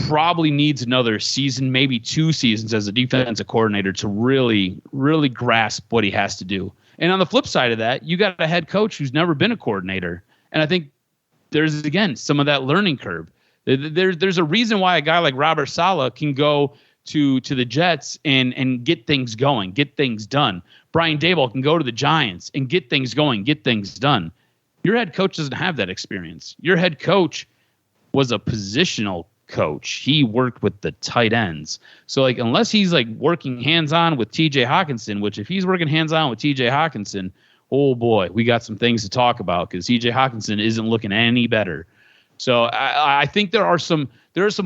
probably needs another season, maybe 2 seasons as a defensive coordinator to really, really grasp what he has to do. And on the flip side of that, you got a head coach who's never been a coordinator. And I think there's, again, some of that learning curve. There's a reason why a guy like Robert Saleh can go to the Jets and get things going, get things done. Brian Daboll can go to the Giants and get things going, get things done. Your head coach doesn't have that experience. Your head coach was a positional coach. He worked with the tight ends. So, like, unless he's like working hands-on with TJ Hawkinson, which if he's working hands-on with TJ Hawkinson, oh boy, we got some things to talk about because TJ Hawkinson isn't looking any better. So I think there are some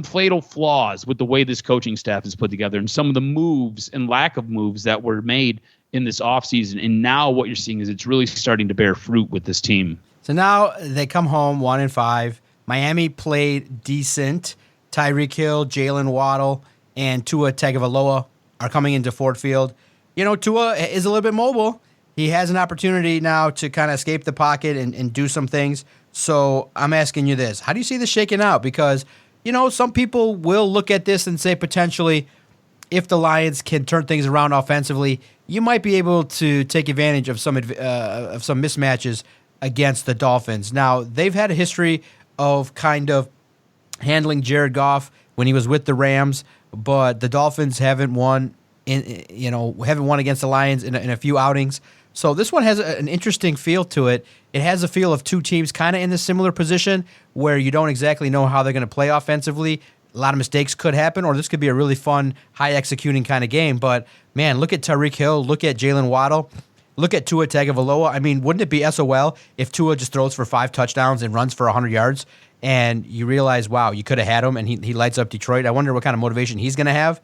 fatal flaws with the way this coaching staff is put together and some of the moves and lack of moves that were made in this offseason. And now what you're seeing is it's really starting to bear fruit with this team. So now they come home 1-5. Miami played decent. Tyreek Hill, Jalen Waddle, and Tua Tagovailoa are coming into Ford Field. You know, Tua is a little bit mobile. He has an opportunity now to kind of escape the pocket and do some things. So I'm asking you this. How do you see this shaking out? Because, you know, some people will look at this and say potentially if the Lions can turn things around offensively, you might be able to take advantage of some mismatches against the Dolphins. Now, they've had a history of kind of handling Jared Goff when he was with the Rams, but the Dolphins haven't won against the Lions in a few outings. So this one has an interesting feel to it. It has a feel of two teams kind of in a similar position where you don't exactly know how they're going to play offensively. A lot of mistakes could happen, or this could be a really fun, high-executing kind of game. But, man, look at Tyreek Hill. Look at Jalen Waddle. Look at Tua Tagovailoa. I mean, wouldn't it be SOL if Tua just throws for 5 touchdowns and runs for 100 yards, and you realize, wow, you could have had him, and he lights up Detroit? I wonder what kind of motivation he's going to have,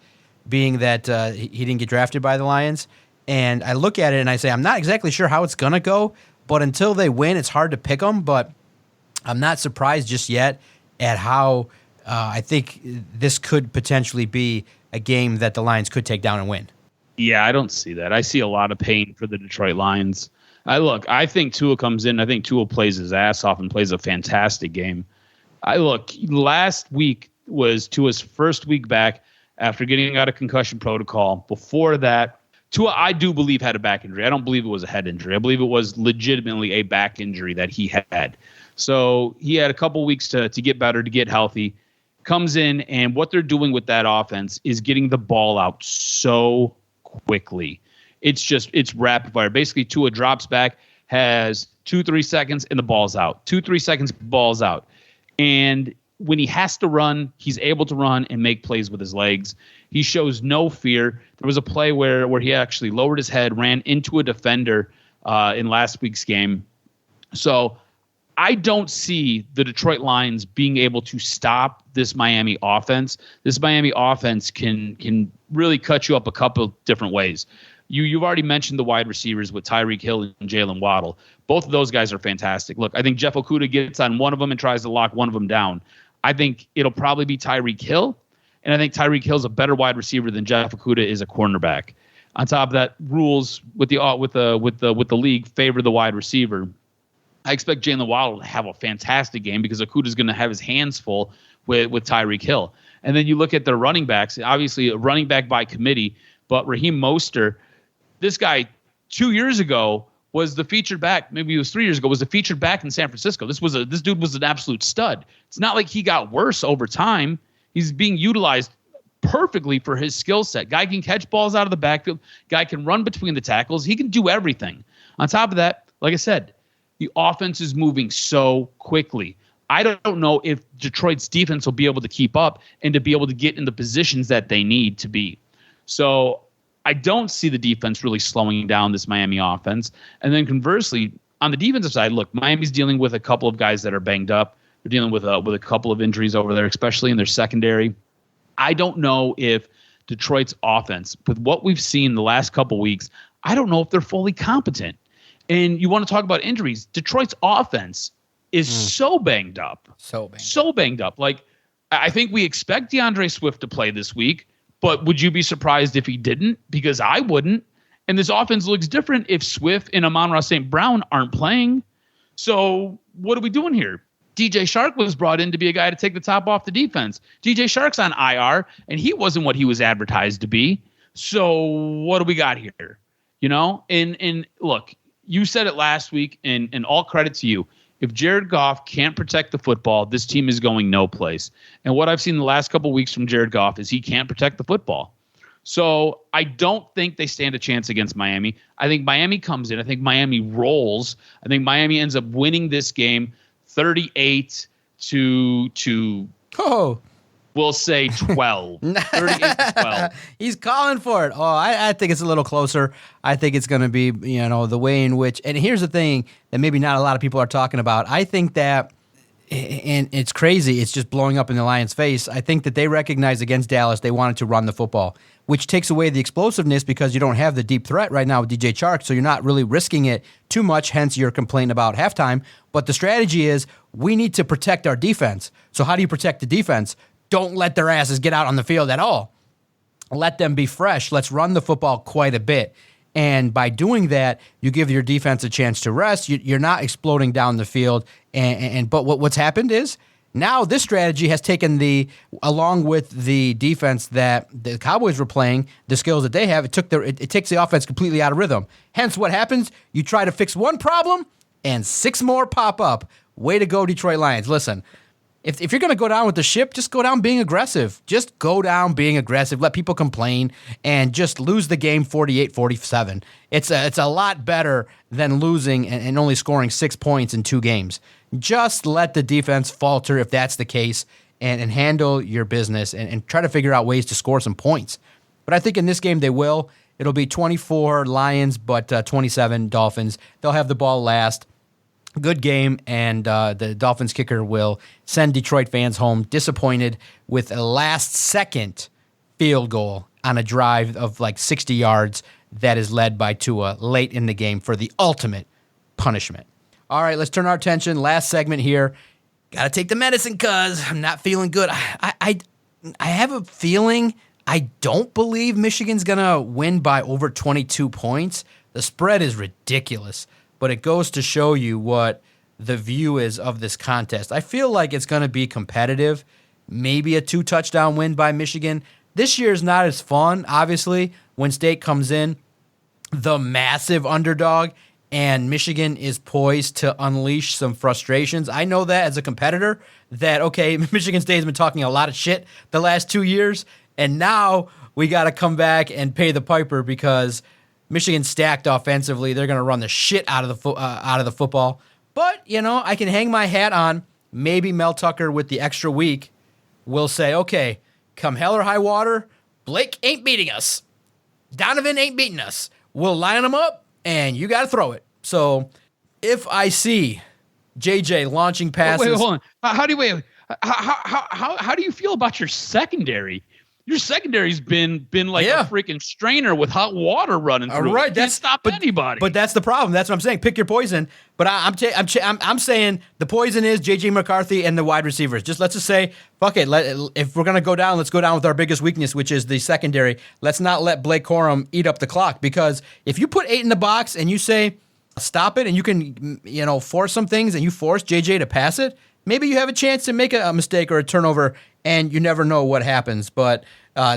being that he didn't get drafted by the Lions. And I look at it and I say, I'm not exactly sure how it's going to go, but until they win, it's hard to pick them. But I'm not surprised just yet at how I think this could potentially be a game that the Lions could take down and win. Yeah, I don't see that. I see a lot of pain for the Detroit Lions. I think Tua comes in. I think Tua plays his ass off and plays a fantastic game. Last week was Tua's first week back after getting out of concussion protocol. Before that, Tua, I do believe, had a back injury. I don't believe it was a head injury. I believe it was legitimately a back injury that he had. So he had a couple weeks to get better, to get healthy. Comes in, and what they're doing with that offense is getting the ball out so quickly. It's rapid fire. Basically, Tua drops back, has 2-3 seconds, and the ball's out. 2-3 seconds, ball's out. And when he has to run, he's able to run and make plays with his legs. He shows no fear. There was a play where he actually lowered his head, ran into a defender in last week's game. So I don't see the Detroit Lions being able to stop this Miami offense. This Miami offense can really cut you up a couple different ways. You've already mentioned the wide receivers with Tyreek Hill and Jalen Waddle. Both of those guys are fantastic. Look, I think Jeff Okudah gets on one of them and tries to lock one of them down. I think it'll probably be Tyreek Hill, and I think Tyreek Hill's a better wide receiver than Jeff Okudah is a cornerback. On top of that, rules with the league favor the wide receiver. I expect Jalen Waddle to have a fantastic game because Okudah's going to have his hands full with Tyreek Hill. And then you look at their running backs, obviously a running back by committee, but Raheem Mostert, this guy 2 years ago was the featured back, maybe it was 3 years ago, was the featured back in San Francisco. This dude was an absolute stud. It's not like he got worse over time. He's being utilized perfectly for his skill set. Guy can catch balls out of the backfield. Guy can run between the tackles. He can do everything. On top of that, like I said, the offense is moving so quickly. I don't know if Detroit's defense will be able to keep up and to be able to get in the positions that they need to be. So I don't see the defense really slowing down this Miami offense. And then conversely, on the defensive side, look, Miami's dealing with a couple of guys that are banged up. They're dealing with a couple of injuries over there, especially in their secondary. I don't know if Detroit's offense, with what we've seen the last couple weeks, I don't know if they're fully competent. And you want to talk about injuries. Detroit's offense is so banged up. So banged up. Like, I think we expect DeAndre Swift to play this week, but would you be surprised if he didn't? Because I wouldn't. And this offense looks different if Swift and Amon-Ra St. Brown aren't playing. So what are we doing here? DJ Shark was brought in to be a guy to take the top off the defense. DJ Shark's on IR, and he wasn't what he was advertised to be. So what do we got here? You know? And look, you said it last week, and all credit to you. If Jared Goff can't protect the football, this team is going no place. And what I've seen the last couple of weeks from Jared Goff is he can't protect the football. So I don't think they stand a chance against Miami. I think Miami comes in. I think Miami rolls. I think Miami ends up winning this game 38 to we'll say 12. 38 to 12. He's calling for it. Oh, I think it's a little closer. I think it's going to be, the way in which, and here's the thing that maybe not a lot of people are talking about. I think that, and it's crazy, it's just blowing up in the Lions' face. I think that they recognize against Dallas they wanted to run the football, which takes away the explosiveness because you don't have the deep threat right now with DJ Chark, so you're not really risking it too much, hence your complaint about halftime. But the strategy is we need to protect our defense. So how do you protect the defense? Don't let their asses get out on the field at all. Let them be fresh. Let's run the football quite a bit. And by doing that, you give your defense a chance to rest. You're not exploding down the field. But what's happened is now this strategy has taken along with the defense that the Cowboys were playing, the skills that they have, it takes the offense completely out of rhythm. Hence what happens, you try to fix one problem and 6 more pop up. Way to go, Detroit Lions. Listen, if you're going to go down with the ship, just go down being aggressive. Just go down being aggressive. Let people complain and just lose the game 48-47. It's a lot better than losing and only scoring 6 points in 2 games. Just let the defense falter if that's the case and handle your business and try to figure out ways to score some points. But I think in this game they will. It'll be 24 Lions, but 27 Dolphins. They'll have the ball last. Good game, and the Dolphins kicker will send Detroit fans home disappointed with a last-second field goal on a drive of like 60 yards that is led by Tua late in the game for the ultimate punishment. All right, let's turn our attention. Last segment here. Gotta take the medicine because I'm not feeling good. I have a feeling I don't believe Michigan's gonna win by over 22 points. The spread is ridiculous, but it goes to show you what the view is of this contest. I feel like it's gonna be competitive. Maybe a 2-touchdown win by Michigan. This year is not as fun, obviously, when State comes in the massive underdog and Michigan is poised to unleash some frustrations. I know that as a competitor that, okay, Michigan State has been talking a lot of shit the last 2 years, and now we got to come back and pay the piper because Michigan's stacked offensively. They're going to run the shit out of the football. But, I can hang my hat on maybe Mel Tucker with the extra week will say, okay, come hell or high water, Blake ain't beating us. Donovan ain't beating us. We'll line them up, and you got to throw it. So if I see JJ launching passes. Wait, hold on. How do you feel about your secondary? Your secondary's been like a freaking strainer with hot water running through. All right, Can't stop anybody. But that's the problem. That's what I'm saying. Pick your poison. But I'm saying the poison is JJ McCarthy and the wide receivers. Let's just say, fuck it. If we're gonna go down, let's go down with our biggest weakness, which is the secondary. Let's not let Blake Corum eat up the clock, because if you put 8 in the box and you say stop it, and you can force some things, and you force JJ to pass it, maybe you have a chance to make a mistake or a turnover, and you never know what happens. But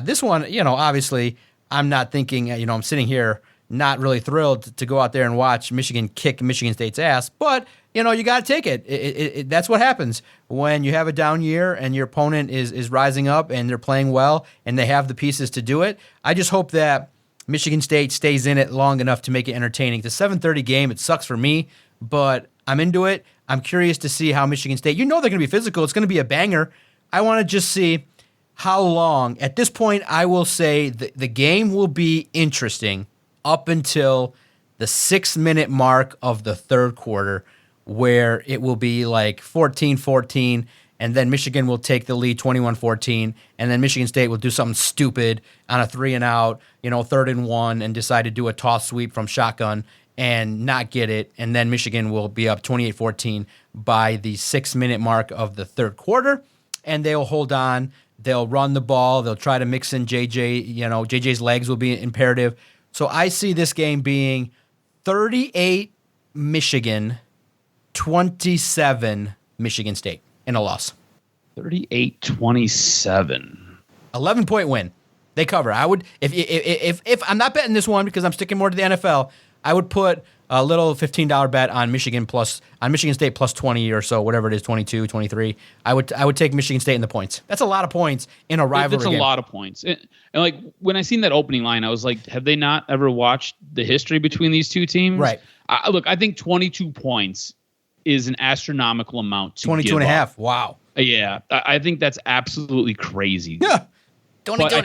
this one, obviously, I'm not thinking, I'm sitting here not really thrilled to go out there and watch Michigan kick Michigan State's ass. But, you got to take it. That's what happens when you have a down year and your opponent is rising up and they're playing well and they have the pieces to do it. I just hope that Michigan State stays in it long enough to make it entertaining. It's a 7:30 game. It sucks for me, but I'm into it. I'm curious to see how Michigan State, they're going to be physical. It's going to be a banger. I want to just see how long. At this point, I will say the game will be interesting up until the 6-minute mark of the third quarter, where it will be like 14-14, and then Michigan will take the lead 21-14, and then Michigan State will do something stupid on a 3-and-out, 3rd-and-1, and decide to do a toss sweep from shotgun and not get it, and then Michigan will be up 28-14 by the 6-minute mark of the third quarter, and they'll hold on. They'll run the ball. They'll try to mix in JJ. JJ's legs will be imperative. So I see this game being 38 Michigan, 27 Michigan State in a loss. 38-27. 11-point win. They cover. I would if I'm not betting this one because I'm sticking more to the NFL, I would put a little $15 bet on Michigan State plus 20 or so, whatever it is, 22, 23. I would take Michigan State in the points. That's a lot of points in a rivalry game. That's a lot of points. And like when I seen that opening line, I was like, have they not ever watched the history between these two teams? Right. I think 22 points is an astronomical amount to 22 and a half. Wow. Yeah. I think that's absolutely crazy. Yeah. But I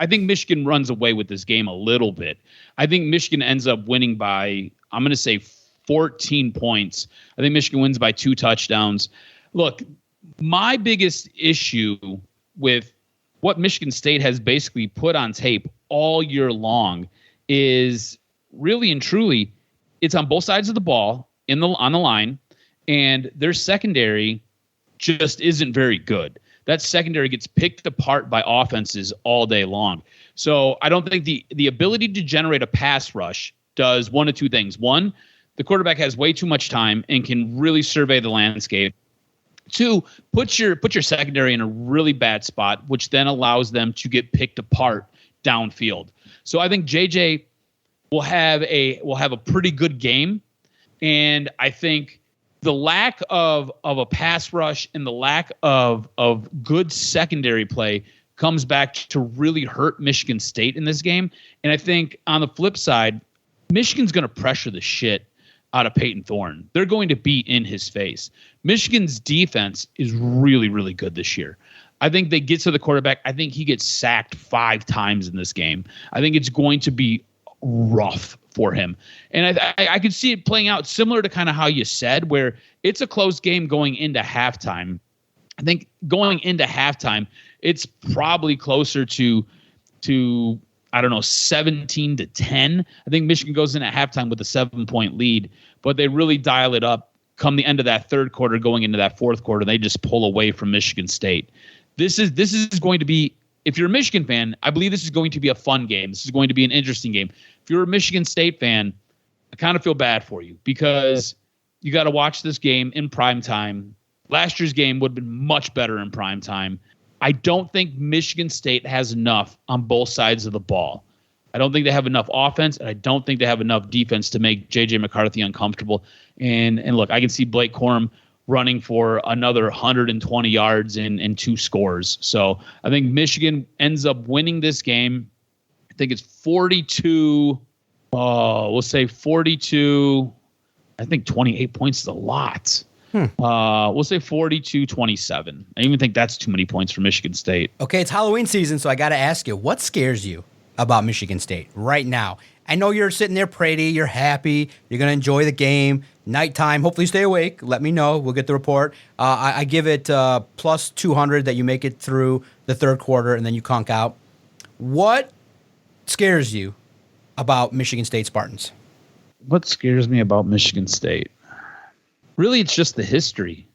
think Michigan runs away with this game a little bit. I think Michigan ends up winning by, I'm going to say 14 points. I think Michigan wins by 2 touchdowns. Look, my biggest issue with what Michigan State has basically put on tape all year long is really and truly it's on both sides of the ball on the line, and their secondary just isn't very good. That secondary gets picked apart by offenses all day long. So I don't think the ability to generate a pass rush does one of two things. One, the quarterback has way too much time and can really survey the landscape. Two, put your secondary in a really bad spot, which then allows them to get picked apart downfield. So I think JJ will have a pretty good game, and I think the lack of a pass rush and the lack of good secondary play comes back to really hurt Michigan State in this game. And I think on the flip side, Michigan's going to pressure the shit out of Peyton Thorne. They're going to be in his face. Michigan's defense is really, really good this year. I think they get to the quarterback. I think he gets sacked 5 times in this game. I think it's going to be rough for him. And I could see it playing out similar to kind of how you said, where it's a close game going into halftime. I think going into halftime, it's probably closer to 17-10. I think Michigan goes in at halftime with a 7-point lead, but they really dial it up come the end of that third quarter, going into that fourth quarter, they just pull away from Michigan State. This is going to be, if you're a Michigan fan, I believe this is going to be a fun game. This is going to be an interesting game. If you're a Michigan State fan, I kind of feel bad for you because you got to watch this game in prime time. Last year's game would have been much better in prime time. I don't think Michigan State has enough on both sides of the ball. I don't think they have enough offense, and I don't think they have enough defense to make J.J. McCarthy uncomfortable. And look, I can see Blake Corum running for another 120 yards and 2 scores. So I think Michigan ends up winning this game. I think it's 42. We'll say 42. I think 28 points is a lot. We'll say 42-27. I even think that's too many points for Michigan State. Okay, it's Halloween season, so I got to ask you, what scares you about Michigan State right now? I know you're sitting there pretty, you're happy, you're going to enjoy the game, nighttime, hopefully stay awake, let me know, we'll get the report. I give it plus 200 that you make it through the third quarter and then you conk out. What scares you about Michigan State Spartans? What scares me about Michigan State? Really, it's just the history.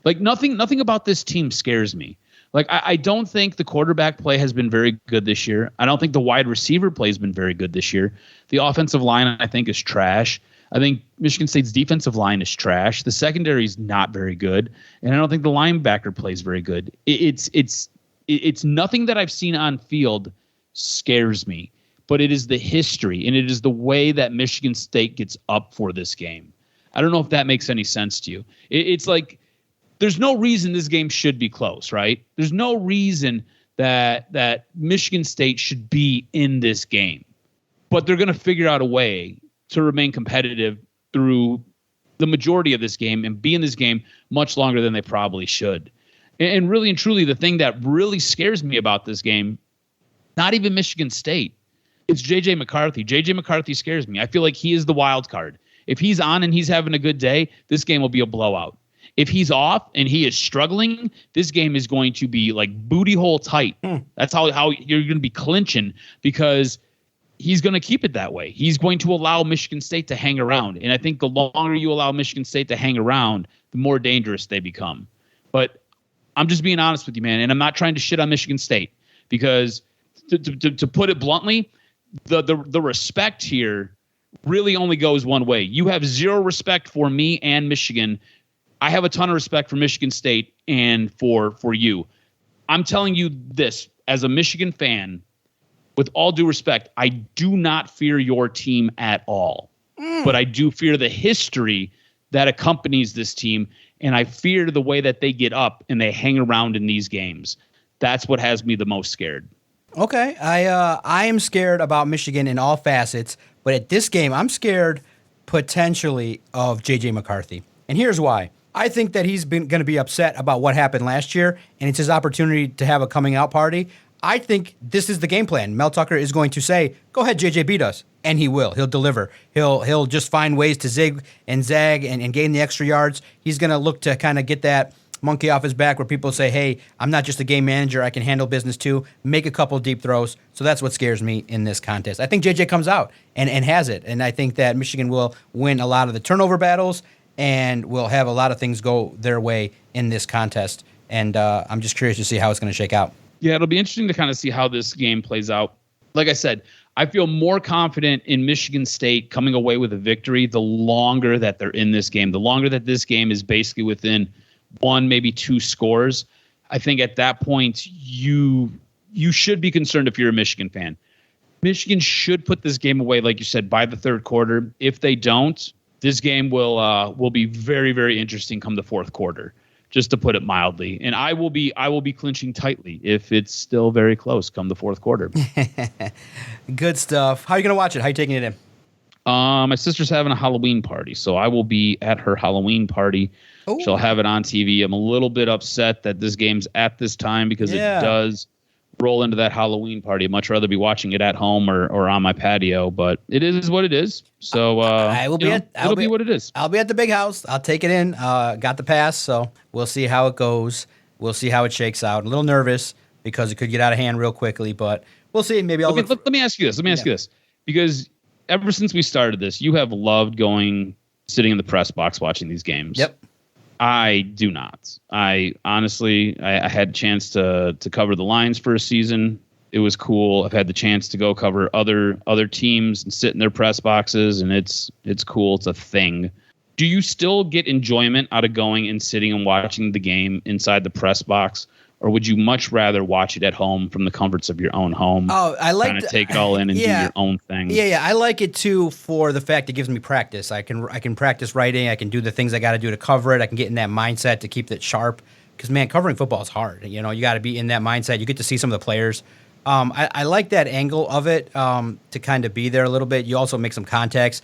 Like nothing about this team scares me. Like I don't think the quarterback play has been very good this year. I don't think the wide receiver play has been very good this year. The offensive line, I think, is trash. I think Michigan State's defensive line is trash. The secondary is not very good, and I don't think the linebacker play is very good. It's nothing that I've seen on field scares me, but it is the history and it is the way that Michigan State gets up for this game. I don't know if that makes any sense to you. It's like there's no reason this game should be close, right? There's no reason that Michigan State should be in this game. But they're going to figure out a way to remain competitive through the majority of this game and be in this game much longer than they probably should. And really and truly, the thing that really scares me about this game, not even Michigan State, it's J.J. McCarthy. J.J. McCarthy scares me. I feel like he is the wild card. If he's on and he's having a good day, this game will be a blowout. If he's off and he is struggling, this game is going to be like booty hole tight. That's how you're going to be clinching because he's going to keep it that way. He's going to allow Michigan State to hang around. And I think the longer you allow Michigan State to hang around, the more dangerous they become. But I'm just being honest with you, man. And I'm not trying to shit on Michigan State because to put it bluntly, the respect here really only goes one way. You have zero respect for me and Michigan. I have a ton of respect for Michigan State and for you. I'm telling you this as a Michigan fan, with all due respect, I do not fear your team at all. But I do fear the history that accompanies this team, and I fear the way that they get up and they hang around in these games. That's what has me the most scared. Okay, I am scared about Michigan in all facets, but at this game, I'm scared potentially of J.J. McCarthy. And here's why. I think that he's going to be upset about what happened last year, and it's his opportunity to have a coming out party. I think this is the game plan. Mel Tucker is going to say, go ahead, JJ, beat us. And he will. He'll deliver. He'll just find ways to zig and zag and gain the extra yards. He's going to look to kind of get that monkey off his back where people say, hey, I'm not just a game manager. I can handle business too. Make a couple deep throws. So that's what scares me in this contest. I think JJ comes out and has it. And I think that Michigan will win a lot of the turnover battles and will have a lot of things go their way in this contest. And I'm just curious to see how it's going to shake out. Yeah, it'll be interesting to kind of see how this game plays out. Like I said, I feel more confident in Michigan State coming away with a victory the longer that they're in this game, the longer that this game is basically within one, maybe two scores. I think at that point, you should be concerned if you're a Michigan fan. Michigan should put this game away, like you said, by the third quarter. If they don't, this game will be very, very interesting come the fourth quarter, just to put it mildly. And I will be clinching tightly if it's still very close come the fourth quarter. Good stuff. How are you going to watch it? How are you taking it in? My sister's having a Halloween party, so I will be at her Halloween party. Ooh. She'll have it on TV. I'm a little bit upset that this game's at this time because it does roll into that Halloween party. I'd much rather be watching it at home or on my patio, but it is what it is. So it'll be what it is. I'll be at the big house. I'll take it in. Got the pass, so we'll see how it goes. We'll see how it shakes out. A little nervous because it could get out of hand real quickly, but we'll see. Maybe let me ask you this. Because ever since we started this, you have loved going sitting in the press box watching these games. Yep. I do not. I honestly, I had a chance to cover the Lions for a season. It was cool. I've had the chance to go cover other teams and sit in their press boxes, and it's cool. It's a thing. Do you still get enjoyment out of going and sitting and watching the game inside the press box, or would you much rather watch it at home from the comforts of your own home? Oh, I like to take it all in and do your own thing. Yeah. I like it too for the fact it gives me practice. I can practice writing. I can do the things I got to do to cover it. I can get in that mindset to keep it sharp. Because man, covering football is hard. You got to be in that mindset. You get to see some of the players. I like that angle of it to kind of be there a little bit. You also make some contacts.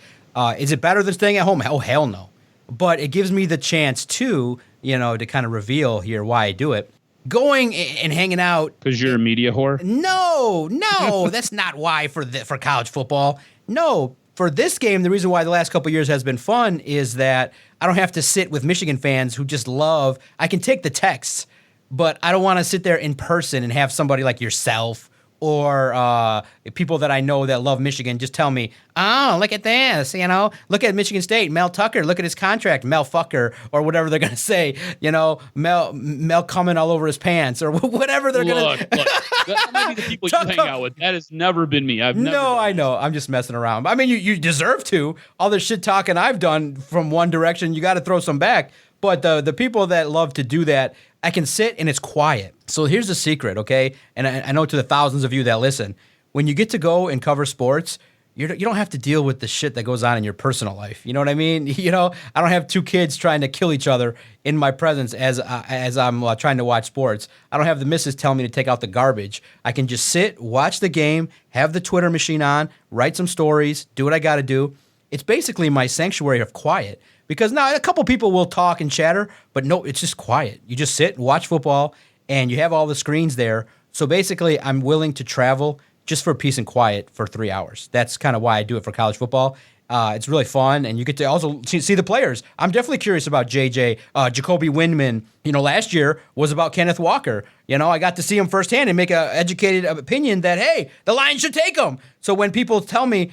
Is it better than staying at home? Oh, hell no. But it gives me the chance to kind of reveal here why I do it. Going and hanging out. Because you're a media whore? No, that's not why for college football. No, for this game, the reason why the last couple of years has been fun is that I don't have to sit with Michigan fans who just love. I can take the texts, but I don't want to sit there in person and have somebody like yourself or people that I know that love Michigan just tell me, oh, look at this, look at Michigan State, Mel Tucker, look at his contract, Mel Fucker, or whatever they're going to say, Mel coming all over his pants, or whatever they're going to. Look, that might be the people you hang out with. That has never been me. I know. I'm just messing around. I mean, you deserve to. All the shit talking I've done from one direction, you got to throw some back. But the people that love to do that, I can sit and it's quiet. So here's the secret, okay? And I know to the thousands of you that listen, when you get to go and cover sports, you don't have to deal with the shit that goes on in your personal life. You know what I mean? I don't have two kids trying to kill each other in my presence as I'm trying to watch sports. I don't have the missus telling me to take out the garbage. I can just sit, watch the game, have the Twitter machine on, write some stories, do what I got to do. It's basically my sanctuary of quiet. Because now a couple people will talk and chatter, but no, it's just quiet. You just sit and watch football, and you have all the screens there. So basically, I'm willing to travel just for peace and quiet for 3 hours. That's kind of why I do it for college football. It's really fun, and you get to also see the players. I'm definitely curious about JJ, Jacoby Windman. Last year was about Kenneth Walker. I got to see him firsthand and make an educated opinion that, hey, the Lions should take him. So when people tell me,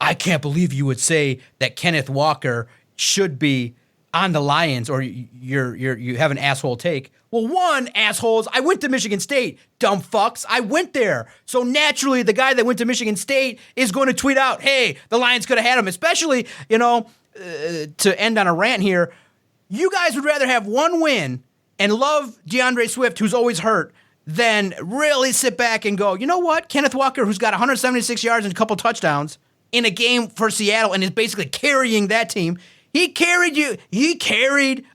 I can't believe you would say that Kenneth Walker should be on the Lions, or you have an asshole take. Well, one, assholes, I went to Michigan State, dumb fucks. I went there. So naturally, the guy that went to Michigan State is going to tweet out, hey, the Lions could have had him. Especially, to end on a rant here, you guys would rather have one win and love DeAndre Swift, who's always hurt, than really sit back and go, you know what? Kenneth Walker, who's got 176 yards and a couple touchdowns in a game for Seattle and is basically carrying that team. He carried you.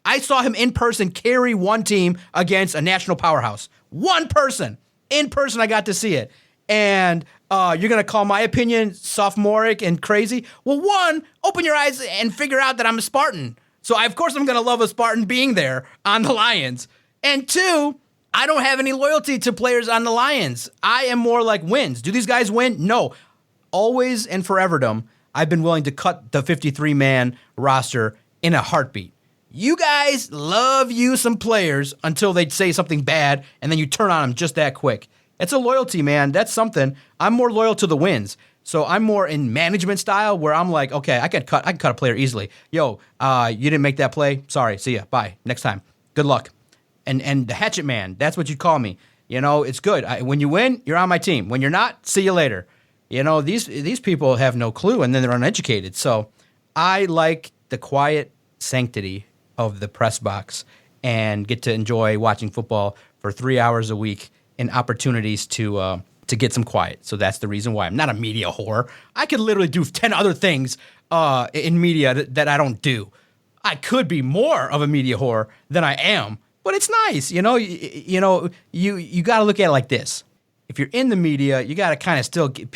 I saw him in person carry one team against a national powerhouse. One person. In person, I got to see it. And you're going to call my opinion sophomoric and crazy? Well, one, open your eyes and figure out that I'm a Spartan. So, of course, I'm going to love a Spartan being there on the Lions. And two, I don't have any loyalty to players on the Lions. I am more like wins. Do these guys win? No. Always and foreverdom, I've been willing to cut the 53-man roster in a heartbeat. You guys love you some players until they say something bad, and then you turn on them just that quick. It's a loyalty, man. That's something. I'm more loyal to the wins. So I'm more in management style where I'm like, okay, I can cut a player easily. Yo, you didn't make that play? Sorry, see ya. Bye. Next time. Good luck. And the hatchet man, that's what you call me. It's good. When you win, you're on my team. When you're not, see you later. These people have no clue, and then they're uneducated. So I like the quiet sanctity of the press box and get to enjoy watching football for 3 hours a week and opportunities to get some quiet. So that's the reason why I'm not a media whore. I could literally do 10 other things in media that I don't do. I could be more of a media whore than I am, but it's nice. You got to look at it like this. If you're in the media, you got to kind of still get,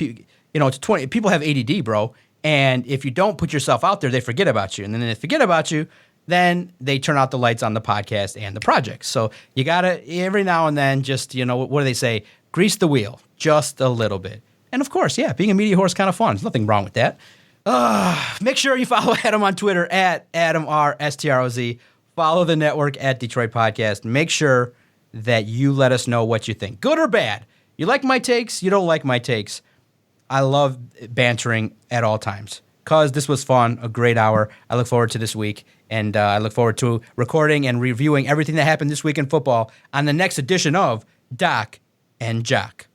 it's 20 people have ADD, bro. And if you don't put yourself out there, they forget about you. And then they forget about you, then they turn out the lights on the podcast and the project. So you got to every now and then just, what do they say? Grease the wheel just a little bit. And of course, yeah, being a media whore is kind of fun. There's nothing wrong with that. Make sure you follow Adam on Twitter at AdamRSTROZ. Follow the network at Detroit Podcast. Make sure that you let us know what you think, good or bad. You like my takes? You don't like my takes? I love bantering at all times. because this was fun, a great hour. I look forward to this week, and I look forward to recording and reviewing everything that happened this week in football on the next edition of Doc and Jock.